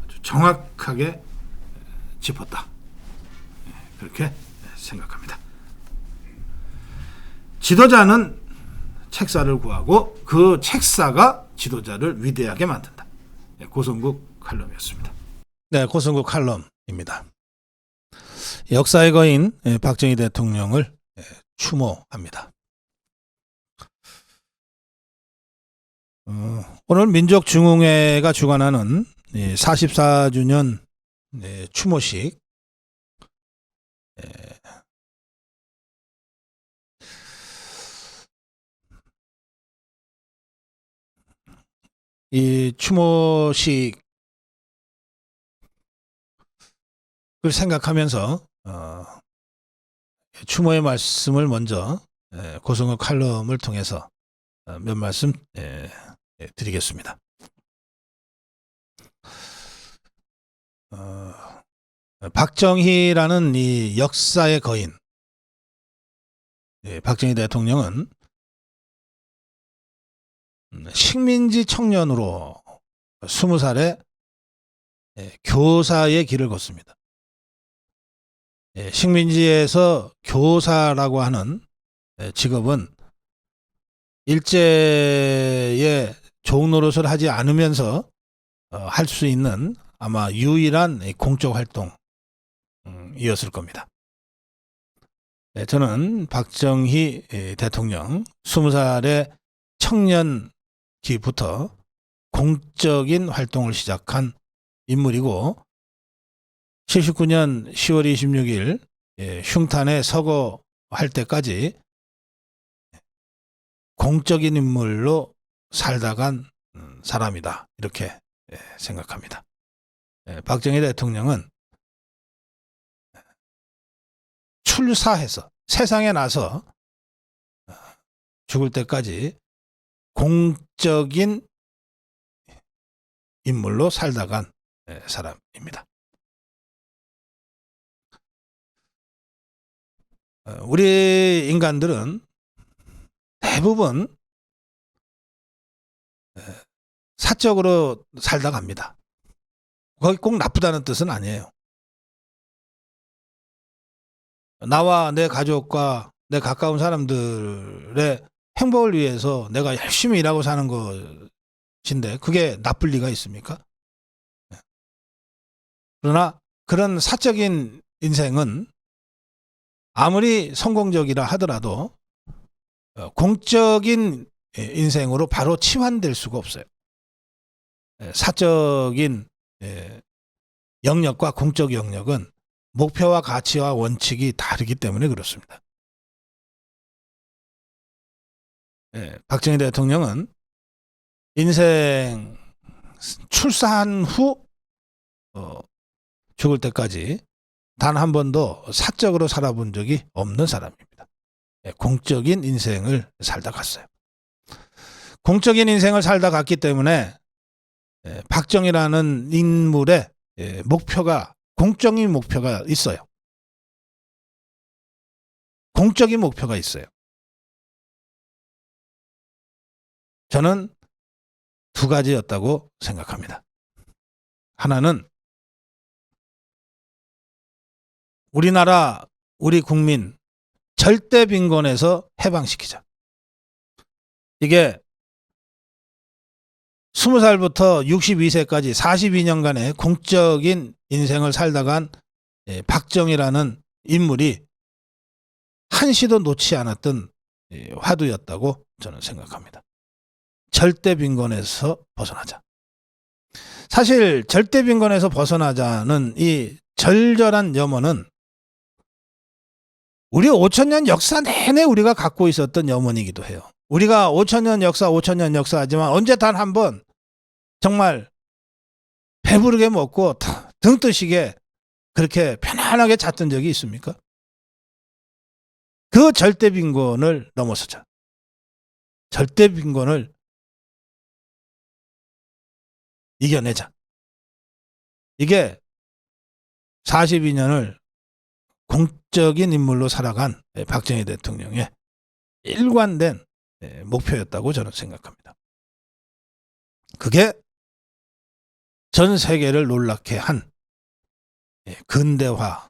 아주 정확하게 짚었다. 그렇게 생각합니다. 지도자는 책사를 구하고 그 책사가 지도자를 위대하게 만든다. 고성국 칼럼이었습니다. 네, 고성국 칼럼입니다. 역사의 거인 박정희 대통령을 추모합니다. 오늘 민족중흥회가 주관하는 44주년 추모식, 이 추모식을 생각하면서 추모의 말씀을 먼저 고성국 칼럼을 통해서 몇 말씀 드리겠습니다. 박정희라는 이 역사의 거인, 박정희 대통령은 식민지 청년으로 20살에 교사의 길을 걷습니다. 식민지에서 교사라고 하는 직업은 일제의 종 노릇을 하지 않으면서 할 수 있는 아마 유일한 공적 활동이었을 겁니다. 저는 박정희 대통령 20살의 청년기부터 공적인 활동을 시작한 인물이고 79년 10월 26일 흉탄에 서거할 때까지 공적인 인물로 살다 간 사람이다. 이렇게 생각합니다. 박정희 대통령은 출사해서 세상에 나서 죽을 때까지 공적인 인물로 살다 간 사람입니다. 우리 인간들은 대부분 사적으로 살다 갑니다. 거기 꼭 나쁘다는 뜻은 아니에요. 나와 내 가족과 내 가까운 사람들의 행복을 위해서 내가 열심히 일하고 사는 것인데 그게 나쁠 리가 있습니까? 그러나 그런 사적인 인생은 아무리 성공적이라 하더라도 공적인 인생으로 바로 치환될 수가 없어요. 사적인 영역과 공적 영역은 목표와 가치와 원칙이 다르기 때문에 그렇습니다. 박정희 대통령은 인생 출사한 후 죽을 때까지 단 한 번도 사적으로 살아본 적이 없는 사람입니다. 공적인 인생을 살다 갔어요. 공적인 인생을 살다 갔기 때문에 박정희라는 인물의 목표가 공적인 목표가 있어요. 공적인 목표가 있어요. 저는 두 가지였다고 생각합니다. 하나는 우리나라 우리 국민 절대 빈곤에서 해방시키자. 이게 20살부터 62세까지 42년간의 공적인 인생을 살다간 박정희라는 인물이 한시도 놓지 않았던 화두였다고 저는 생각합니다. 절대 빈곤에서 벗어나자. 사실 절대 빈곤에서 벗어나자는 이 절절한 염원은 우리 5천년 역사 내내 우리가 갖고 있었던 염원이기도 해요. 우리가 5천년 역사 하지만 언제 단 한 번 정말 배부르게 먹고 등 뜨시게 그렇게 편안하게 잤던 적이 있습니까? 그 절대 빈곤을 넘어서자. 절대 빈곤을 이겨내자. 이게 42년을 공적인 인물로 살아간 박정희 대통령의 일관된 목표였다고 저는 생각합니다. 그게 전 세계를 놀랍게 한 근대화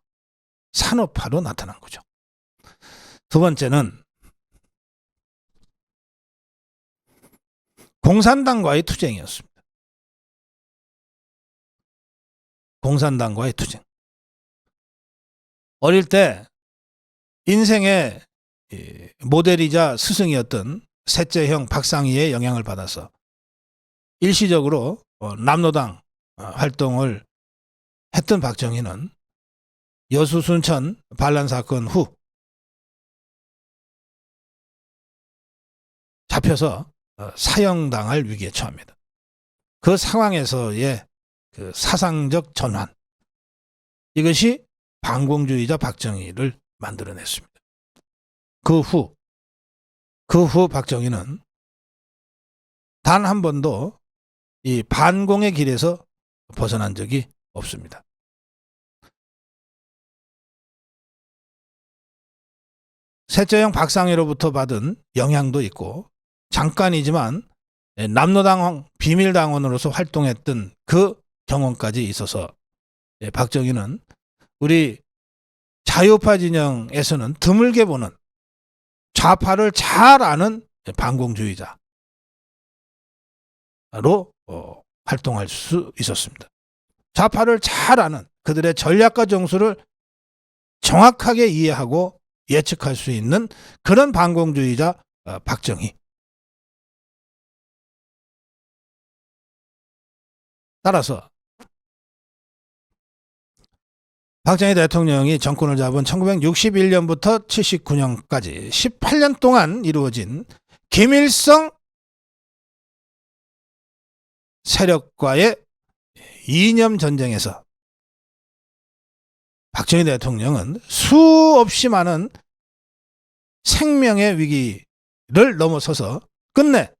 산업화로 나타난 거죠. 두 번째는 공산당과의 투쟁이었습니다. 공산당과의 투쟁. 어릴 때 인생의 모델이자 스승이었던 셋째형 박상희의 영향을 받아서 일시적으로 남로당 활동을 했던 박정희는 여수 순천 반란 사건 후 잡혀서 사형당할 위기에 처합니다. 그 상황에서의 그 사상적 전환, 이것이 반공주의자 박정희를 만들어냈습니다. 그 후 박정희는 단 한 번도 이 반공의 길에서 벗어난 적이 없습니다. 셋째형 박상희로부터 받은 영향도 있고 잠깐이지만 남로당 비밀당원으로서 활동했던 그 경험까지 있어서 박정희는 우리 자유파 진영에서는 드물게 보는 좌파를 잘 아는 반공주의자로 활동할 수 있었습니다. 좌파를 잘 아는 그들의 전략과 정수를 정확하게 이해하고 예측할 수 있는 그런 반공주의자 박정희. 따라서 박정희 대통령이 정권을 잡은 1961년부터 79년까지 18년 동안 이루어진 김일성 세력과의 이념 전쟁에서 박정희 대통령은 수없이 많은 생명의 위기를 넘어서서 끝내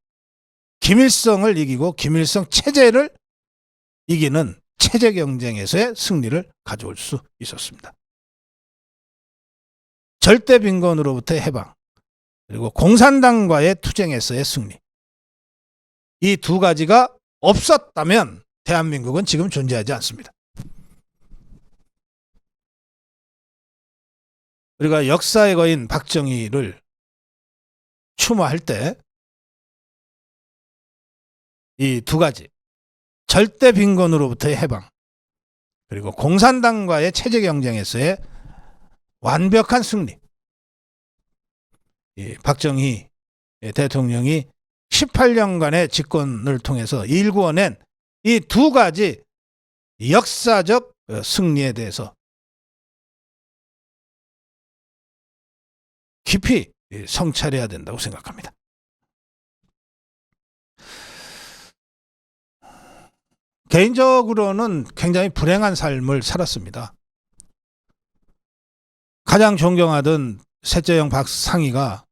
김일성을 이기고 김일성 체제를 이기는 체제 경쟁에서의 승리를 가져올 수 있었습니다. 절대 빈곤으로부터의 해방, 그리고 공산당과의 투쟁에서의 승리. 이 두 가지가 없었다면 대한민국은 지금 존재하지 않습니다. 우리가 역사의 거인 박정희를 추모할 때 이 두 가지, 절대 빈곤으로부터의 해방, 그리고 공산당과의 체제 경쟁에서의 완벽한 승리. 이 박정희 대통령이 18년간의 집권을 통해서 일구어낸 이 두 가지 역사적 승리에 대해서 깊이 성찰해야 된다고 생각합니다. 개인적으로는 굉장히 불행한 삶을 살았습니다. 가장 존경하던 셋째형 박상희가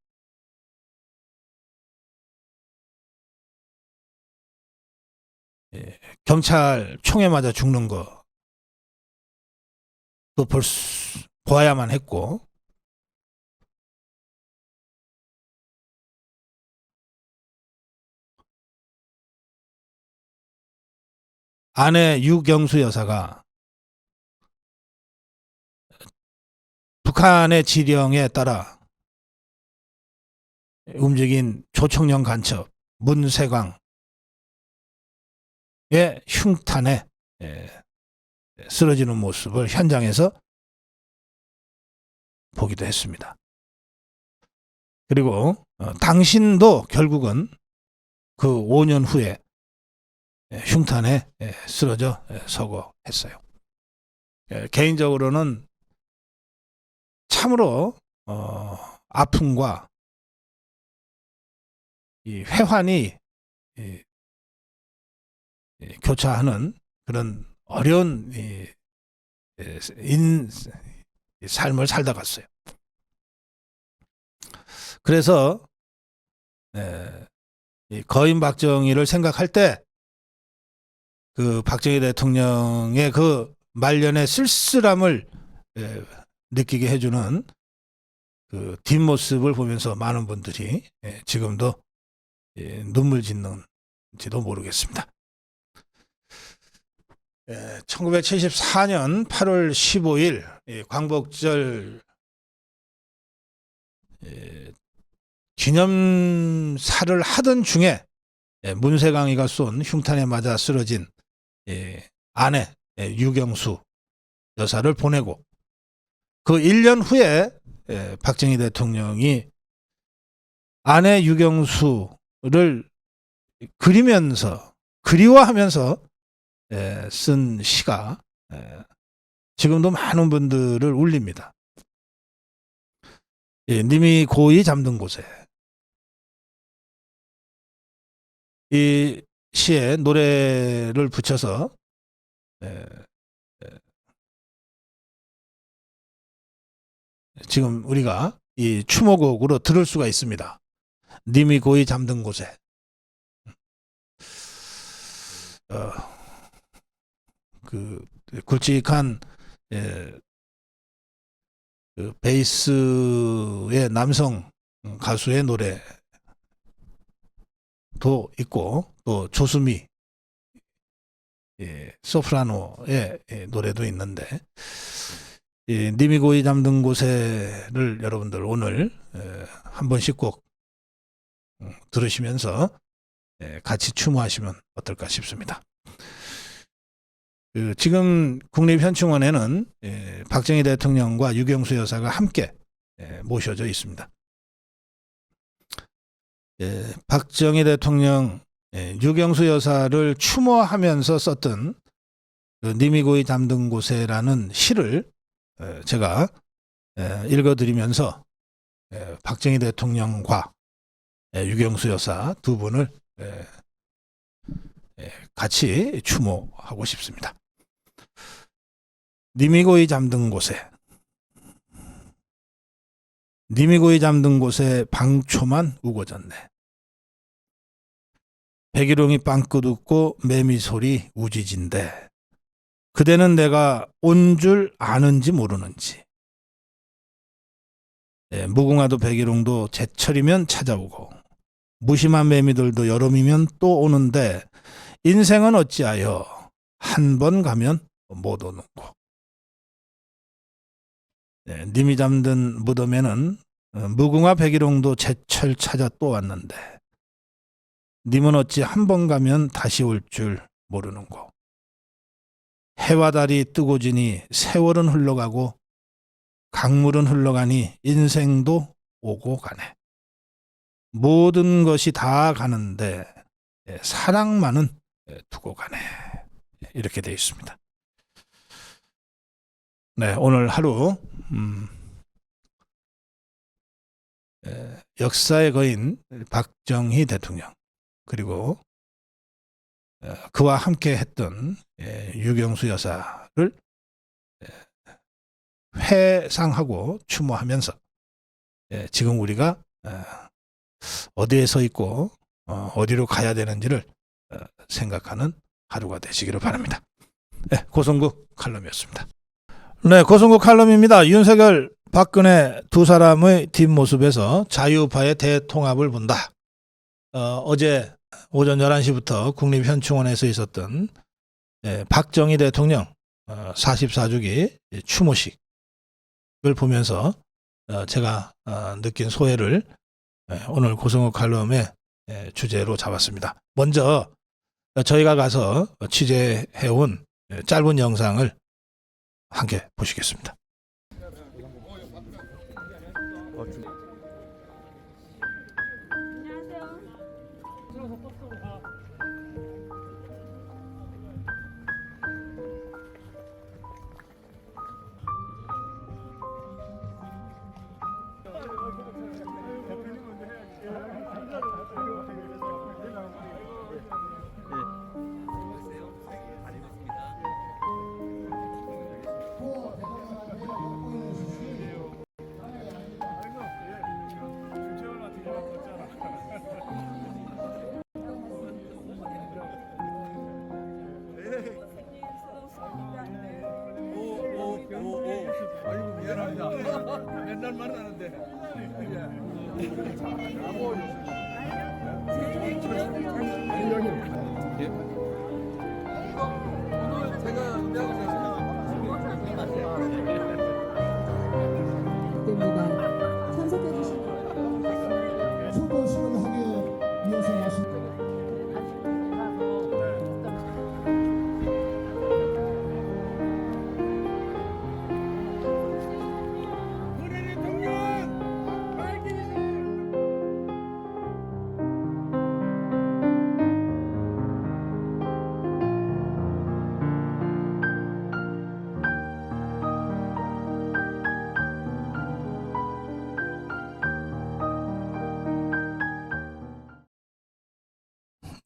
경찰 총에 맞아 죽는 거 또 보아야만 했고, 아내 유경수 여사가 북한의 지령에 따라 움직인 조총련 간첩 문세광의 흉탄에 쓰러지는 모습을 현장에서 보기도 했습니다. 그리고 당신도 결국은 그 5년 후에 흉탄에 쓰러져 서거했어요. 개인적으로는 참으로 아픔과 이 회환이 교차하는 그런 어려운 삶을 살다 갔어요. 그래서 거인 박정희를 생각할 때 그 박정희 대통령의 그 말년의 쓸쓸함을 느끼게 해주는 그 뒷모습을 보면서 많은 분들이 지금도 눈물 짓는지도 모르겠습니다. 1974년 8월 15일 광복절 기념사를 하던 중에 문세광이가 쏜 흉탄에 맞아 쓰러진 아내 유경수 여사를 보내고 그 1년 후에 박정희 대통령이 아내 유경수를 그리워하면서 쓴 시가 지금도 많은 분들을 울립니다. 님이 고이 잠든 곳에. 이 시에 노래를 붙여서 지금 우리가 이 추모곡으로 들을 수가 있습니다. 님이 고이 잠든 곳에. 그 굵직한 그 베이스의 남성 가수의 노래도 있고 또 조수미 소프라노의 노래도 있는데 님이 고이 잠든 곳에를 여러분들 오늘 한 번씩 꼭 들으시면서 같이 추모하시면 어떨까 싶습니다. 지금 국립현충원에는 박정희 대통령과 유경수 여사가 함께 모셔져 있습니다. 박정희 대통령, 유경수 여사를 추모하면서 썼던 님이 고이 잠든 곳에라는 시를 제가 읽어드리면서 박정희 대통령과 유경수 여사 두 분을 같이 추모하고 싶습니다. 님이 고이 잠든 곳에, 님이 고이 잠든 곳에 방초만 우거졌네. 백일홍이 빵긋 웃고 매미 소리 우지진데 그대는 내가 온 줄 아는지 모르는지. 무궁화도 백일홍도 제철이면 찾아오고 무심한 매미들도 여름이면 또 오는데 인생은 어찌하여 한 번 가면 못 오는고. 님이 잠든 무덤에는 무궁화 백일홍도 제철 찾아 또 왔는데 님은 어찌 한 번 가면 다시 올 줄 모르는고. 해와 달이 뜨고 지니 세월은 흘러가고 강물은 흘러가니 인생도 오고 가네. 모든 것이 다 가는데 사랑만은 두고 가네. 이렇게 되어 있습니다. 네, 오늘 하루 역사의 거인 박정희 대통령 그리고 그와 함께 했던 유경수 여사를 회상하고 추모하면서 지금 우리가 어디에 서 있고 어디로 가야 되는지를 생각하는 하루가 되시기를 바랍니다. 네, 고성국 칼럼이었습니다. 네, 고성국 칼럼입니다. 윤석열, 박근혜 두 사람의 뒷모습에서 자유파의 대통합을 본다. 어제 오전 11시부터 국립현충원에서 있었던 박정희 대통령 44주기 추모식을 보면서 제가 느낀 소회를 오늘 고성국 칼럼의 주제로 잡았습니다. 먼저 저희가 가서 취재해온 짧은 영상을 함께 보시겠습니다. 아이고 미안합니다. 맨날 만나는데. 됩니다. 참석해주신 출고 시원하게 이어서 마시.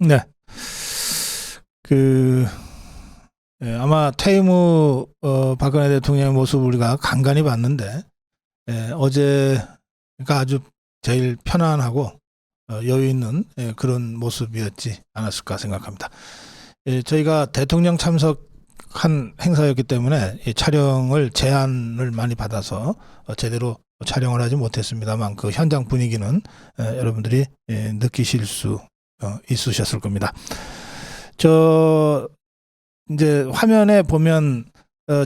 네. 아마 퇴임 후 박근혜 대통령의 모습을 우리가 간간히 봤는데 어제가 아주 제일 편안하고 여유 있는 그런 모습이었지 않았을까 생각합니다. 저희가 대통령 참석 한 행사였기 때문에 이 촬영을 제한을 많이 받아서 제대로 촬영을 하지 못했습니다만 그 현장 분위기는 여러분들이 느끼실 수 있으셨을 겁니다. 저 이제 화면에 보면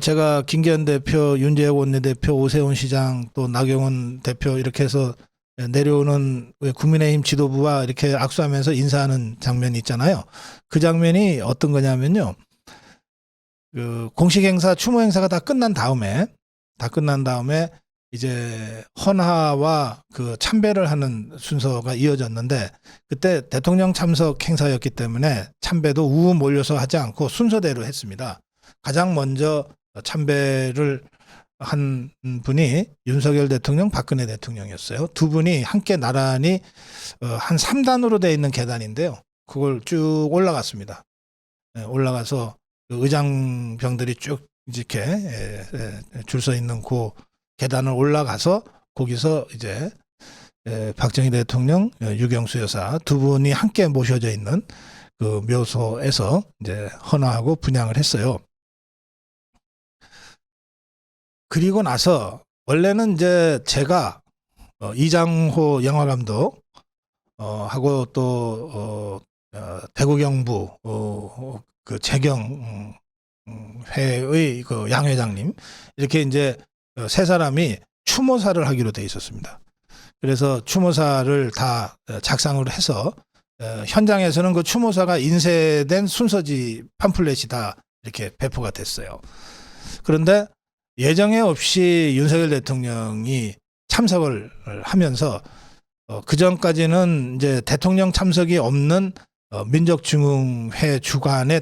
제가 김기현 대표, 윤재욱 원내대표, 오세훈 시장, 또 나경원 대표 이렇게 해서 내려오는 국민의힘 지도부와 이렇게 악수하면서 인사하는 장면이 있잖아요. 그 장면이 어떤 거냐면요. 그 공식 행사, 추모 행사가 다 끝난 다음에 이제 헌화와 그 참배를 하는 순서가 이어졌는데 그때 대통령 참석 행사였기 때문에 참배도 우우 몰려서 하지 않고 순서대로 했습니다. 가장 먼저 참배를 한 분이 윤석열 대통령, 박근혜 대통령이었어요. 두 분이 함께 나란히 한 3단으로 되어 있는 계단인데요. 그걸 쭉 올라갔습니다. 올라가서 의장병들이 쭉 이렇게 줄 서 있는 그 계단을 올라가서 거기서 이제 박정희 대통령, 유경수 여사 두 분이 함께 모셔져 있는 그 묘소에서 이제 헌화하고 분향을 했어요. 그리고 나서 원래는 이제 제가 이장호 영화감독 하고 또 대구경부 그 재경 회의 그 양 회장님 이렇게 이제 세 사람이 추모사를 하기로 돼 있었습니다. 그래서 추모사를 다 작성을 해서 현장에서는 그 추모사가 인쇄된 순서지 팜플렛이 다 이렇게 배포가 됐어요. 그런데 예정에 없이 윤석열 대통령이 참석을 하면서 그 전까지는 이제 대통령 참석이 없는 민족중흥회 주관의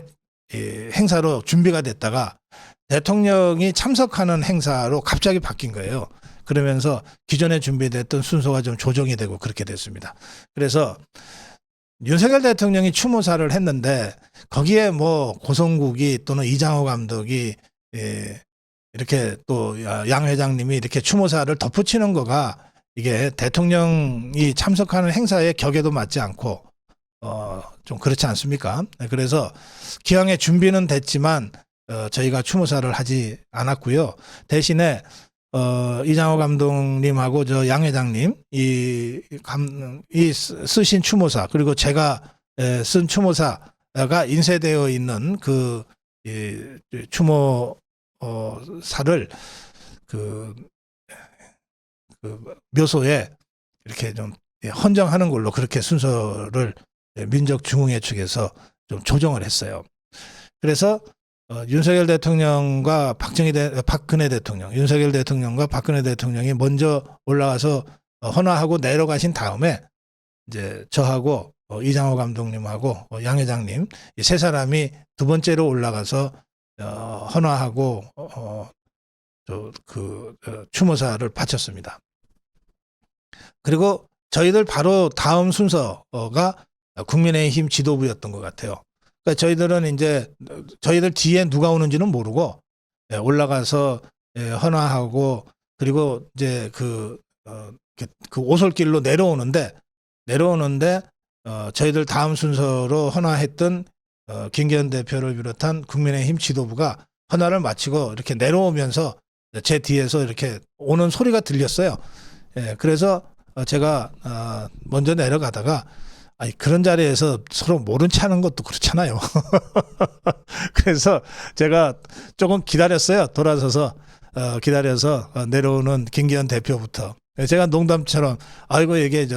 행사로 준비가 됐다가 대통령이 참석하는 행사로 갑자기 바뀐 거예요. 그러면서 기존에 준비됐던 순서가 좀 조정이 되고 그렇게 됐습니다. 그래서 윤석열 대통령이 추모사를 했는데 거기에 뭐 고성국이 또는 이장호 감독이 이렇게 또 양 회장님이 이렇게 추모사를 덧붙이는 거가 이게 대통령이 참석하는 행사의 격에도 맞지 않고 좀 그렇지 않습니까? 그래서 기왕에 준비는 됐지만 저희가 추모사를 하지 않았고요. 대신에 이장호 감독님하고 저 양 회장님 이 쓰신 추모사 그리고 제가 쓴 추모사가 인쇄되어 있는 그 추모 사를 그 묘소에 이렇게 좀 헌정하는 걸로 그렇게 순서를 민족중흥회 측에서 좀 조정을 했어요. 그래서 윤석열 대통령과 박근혜 대통령, 윤석열 대통령과 박근혜 대통령이 먼저 올라가서 헌화하고 내려가신 다음에 이제 저하고 이장호 감독님하고 양 회장님 이 세 사람이 두 번째로 올라가서 헌화하고 추모사를 바쳤습니다. 그리고 저희들 바로 다음 순서가 국민의힘 지도부였던 것 같아요. 그러니까 저희들은 이제 저희들 뒤에 누가 오는지는 모르고 올라가서 헌화하고 그리고 이제 그 오솔길로 내려오는데 저희들 다음 순서로 헌화했던 김기현 대표를 비롯한 국민의힘 지도부가 헌화를 마치고 이렇게 내려오면서 제 뒤에서 이렇게 오는 소리가 들렸어요. 그래서 제가 먼저 내려가다가 그런 자리에서 서로 모른 체 하는 것도 그렇잖아요. 그래서 제가 조금 기다렸어요. 돌아서서 기다려서 내려오는 김기현 대표부터. 제가 농담처럼 아이고 이게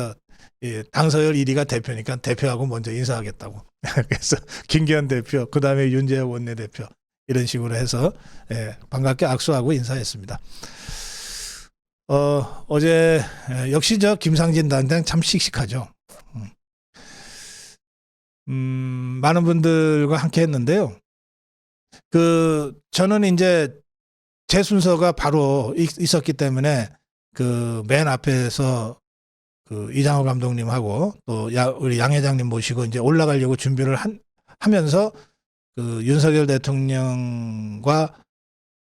당서열 1위가 대표니까 대표하고 먼저 인사하겠다고. 그래서 김기현 대표, 그 다음에 윤재욱 원내대표 이런 식으로 해서 반갑게 악수하고 인사했습니다. 어제 역시 김상진 단장 참 씩씩하죠. 많은 분들과 함께 했는데요. 저는 이제 제 순서가 바로 있었기 때문에 그 맨 앞에서 그 이장호 감독님하고 또 우리 양 회장님 모시고 이제 올라가려고 준비를 하면서 그 윤석열 대통령과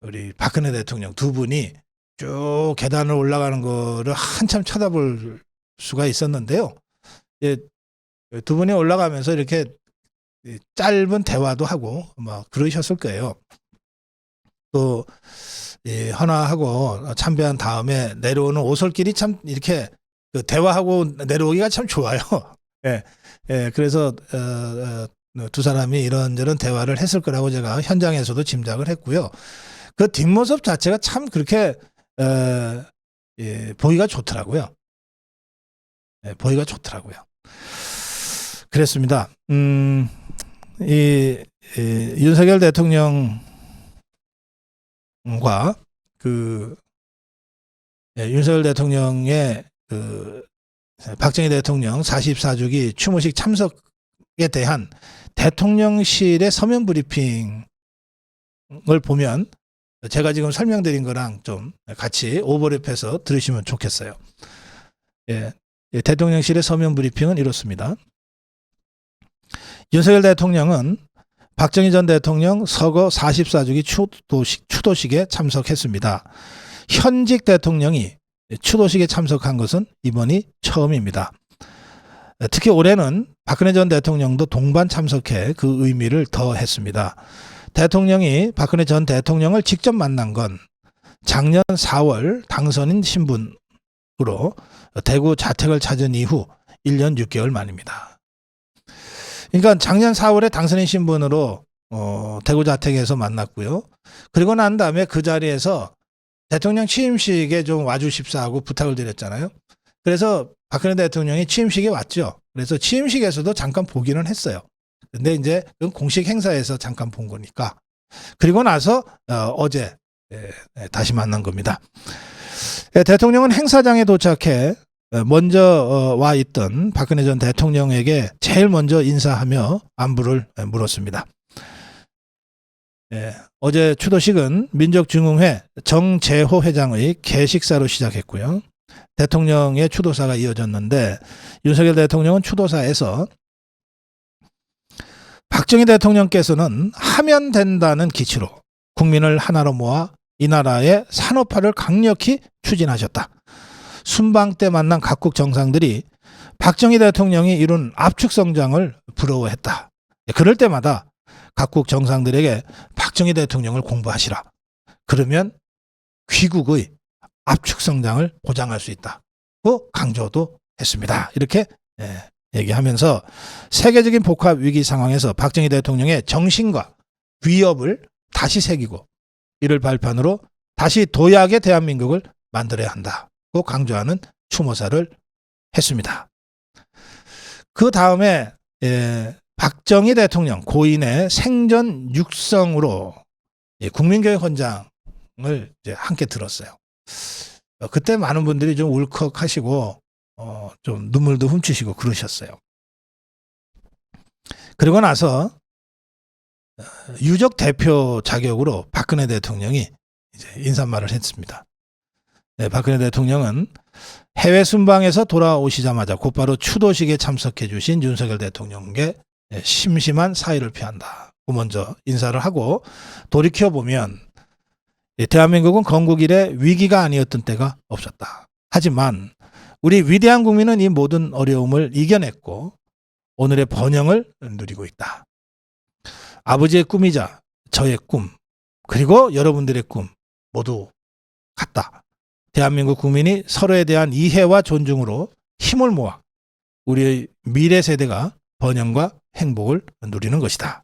우리 박근혜 대통령 두 분이 쭉 계단을 올라가는 거를 한참 쳐다볼 수가 있었는데요. 이제 두 분이 올라가면서 이렇게 짧은 대화도 하고 막 그러셨을 거예요. 또 헌화하고 참배한 다음에 내려오는 오솔길이 참 이렇게 그 대화하고 내려오기가 참 좋아요. 예, 예, 그래서 두 사람이 이런저런 대화를 했을 거라고 제가 현장에서도 짐작을 했고요. 그 뒷모습 자체가 참 그렇게 보기가 좋더라고요. 예, 보기가 좋더라고요. 그랬습니다. 윤석열 대통령과 윤석열 대통령의 박정희 대통령 44주기 추모식 참석에 대한 대통령실의 서면 브리핑을 보면 제가 지금 설명드린 거랑 좀 같이 오버랩해서 들으시면 좋겠어요. 대통령실의 서면 브리핑은 이렇습니다. 윤석열 대통령은 박정희 전 대통령 서거 44주기 추도식에 참석했습니다. 현직 대통령이 추도식에 참석한 것은 이번이 처음입니다. 특히 올해는 박근혜 전 대통령도 동반 참석해 그 의미를 더했습니다. 대통령이 박근혜 전 대통령을 직접 만난 건 작년 4월 당선인 신분으로 대구 자택을 찾은 이후 1년 6개월 만입니다. 그러니까 작년 4월에 당선인 신분으로 대구 자택에서 만났고요. 그리고 난 다음에 그 자리에서 대통령 취임식에 좀 와주십사 하고 부탁을 드렸잖아요. 그래서 박근혜 대통령이 취임식에 왔죠. 그래서 취임식에서도 잠깐 보기는 했어요. 근데 이제 공식 행사에서 잠깐 본 거니까. 그리고 나서 어제 다시 만난 겁니다. 대통령은 행사장에 도착해 먼저 와 있던 박근혜 전 대통령에게 제일 먼저 인사하며 안부를 물었습니다. 어제 추도식은 민족중흥회 정재호 회장의 개식사로 시작했고요. 대통령의 추도사가 이어졌는데 윤석열 대통령은 추도사에서 박정희 대통령께서는 하면 된다는 기치로 국민을 하나로 모아 이 나라의 산업화를 강력히 추진하셨다. 순방 때 만난 각국 정상들이 박정희 대통령이 이룬 압축 성장을 부러워했다. 그럴 때마다 각국 정상들에게 박정희 대통령을 공부하시라. 그러면 귀국의 압축 성장을 보장할 수 있다고 강조도 했습니다. 이렇게 얘기하면서 세계적인 복합 위기 상황에서 박정희 대통령의 정신과 위협을 다시 새기고 이를 발판으로 다시 도약의 대한민국을 만들어야 한다고 강조하는 추모사를 했습니다. 그 다음에 박정희 대통령 고인의 생전 육성으로 국민교육 헌장을 이제 함께 들었어요. 그때 많은 분들이 좀 울컥하시고 좀 눈물도 훔치시고 그러셨어요. 그리고 나서 유족 대표 자격으로 박근혜 대통령이 이제 인사말을 했습니다. 박근혜 대통령은 해외 순방에서 돌아오시자마자 곧바로 추도식에 참석해 주신 윤석열 대통령께 심심한 사의를 표한다고 먼저 인사를 하고 돌이켜보면 대한민국은 건국 이래 위기가 아니었던 때가 없었다. 하지만 우리 위대한 국민은 이 모든 어려움을 이겨냈고 오늘의 번영을 누리고 있다. 아버지의 꿈이자 저의 꿈 그리고 여러분들의 꿈 모두 같다. 대한민국 국민이 서로에 대한 이해와 존중으로 힘을 모아 우리의 미래 세대가 번영과 행복을 누리는 것이다.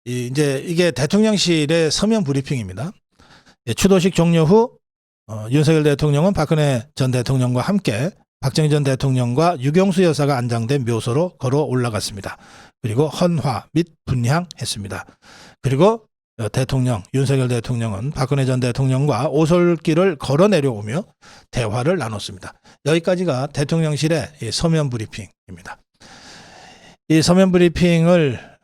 이제 이게 대통령실의 서면 브리핑입니다. 추도식 종료 후 윤석열 대통령은 박근혜 전 대통령과 함께 박정희 전 대통령과 유경수 여사가 안장된 묘소로 걸어 올라갔습니다. 그리고 헌화 및 분향했습니다. 그리고 대통령 윤석열 대통령은 박근혜 전 대통령과 오솔길을 걸어 내려오며 대화를 나눴습니다. 여기까지가 대통령실의 서면 브리핑입니다. 이 서면 브리핑을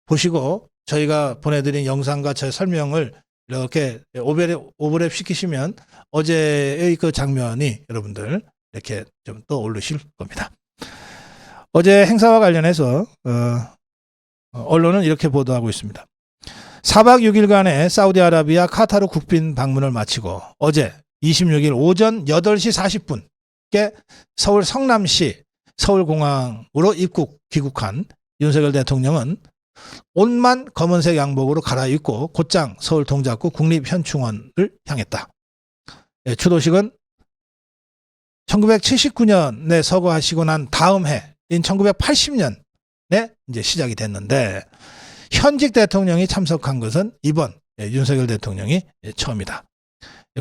보시고 저희가 보내드린 영상과 제 설명을 이렇게 오버랩 시키시면 어제의 그 장면이 여러분들 이렇게 좀 떠오르실 겁니다. 어제 행사와 관련해서 언론은 이렇게 보도하고 있습니다. 4박 6일간의 사우디아라비아 카타르 국빈 방문을 마치고 어제 26일 오전 8시 40분께 서울 성남시 서울공항으로 귀국한 윤석열 대통령은 옷만 검은색 양복으로 갈아입고 곧장 서울 동작구 국립현충원을 향했다. 예, 추도식은 1979년에 서거하시고 난 다음 해인 1980년에 이제 시작이 됐는데 현직 대통령이 참석한 것은 이번 윤석열 대통령이 처음이다.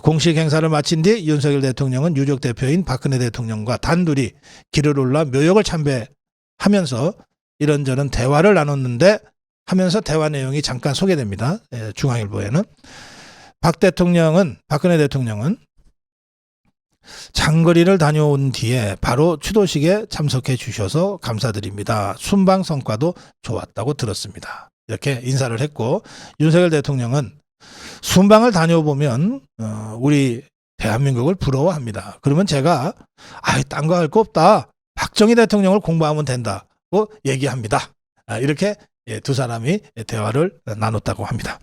공식 행사를 마친 뒤 윤석열 대통령은 유족 대표인 박근혜 대통령과 단둘이 길을 올라 묘역을 참배하면서 이런저런 대화를 나눴는데 하면서 대화 내용이 잠깐 소개됩니다. 중앙일보에는 박근혜 대통령은 장거리를 다녀온 뒤에 바로 추도식에 참석해 주셔서 감사드립니다. 순방 성과도 좋았다고 들었습니다. 이렇게 인사를 했고 윤석열 대통령은 순방을 다녀보면 우리 대한민국을 부러워합니다. 그러면 제가 딴 거 할 거 없다. 박정희 대통령을 공부하면 된다고 얘기합니다. 이렇게 두 사람이 대화를 나눴다고 합니다.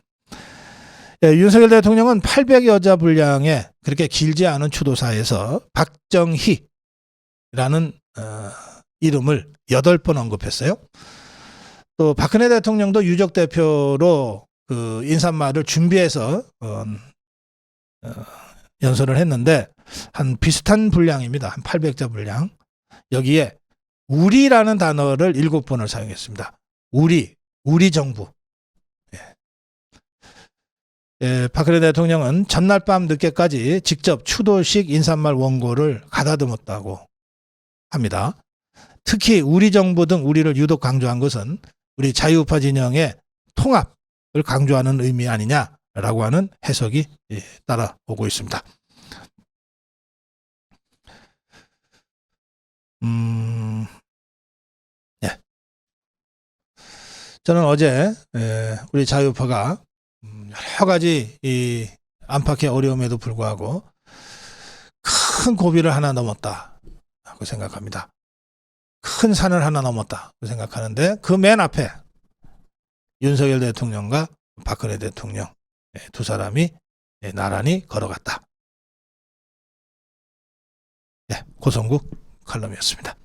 윤석열 대통령은 800여 자 분량의 그렇게 길지 않은 추도사에서 박정희라는 이름을 8번 언급했어요. 또 박근혜 대통령도 유족 대표로 그 인사말을 준비해서 연설을 했는데 한 비슷한 분량입니다. 한 800자 분량. 여기에 우리라는 단어를 7번을 사용했습니다. 우리 정부. 박근혜 대통령은 전날 밤 늦게까지 직접 추도식 인사말 원고를 가다듬었다고 합니다. 특히 우리 정부 등 우리를 유독 강조한 것은 우리 자유우파 진영의 통합을 강조하는 의미 아니냐라고 하는 해석이 따라오고 있습니다. 저는 어제 우리 자유우파가 여러 가지 이 안팎의 어려움에도 불구하고 큰 고비를 하나 넘었다고 생각합니다. 큰 산을 하나 넘었다고 생각하는데 그 맨 앞에 윤석열 대통령과 박근혜 대통령 두 사람이 나란히 걸어갔다. 고성국 칼럼이었습니다.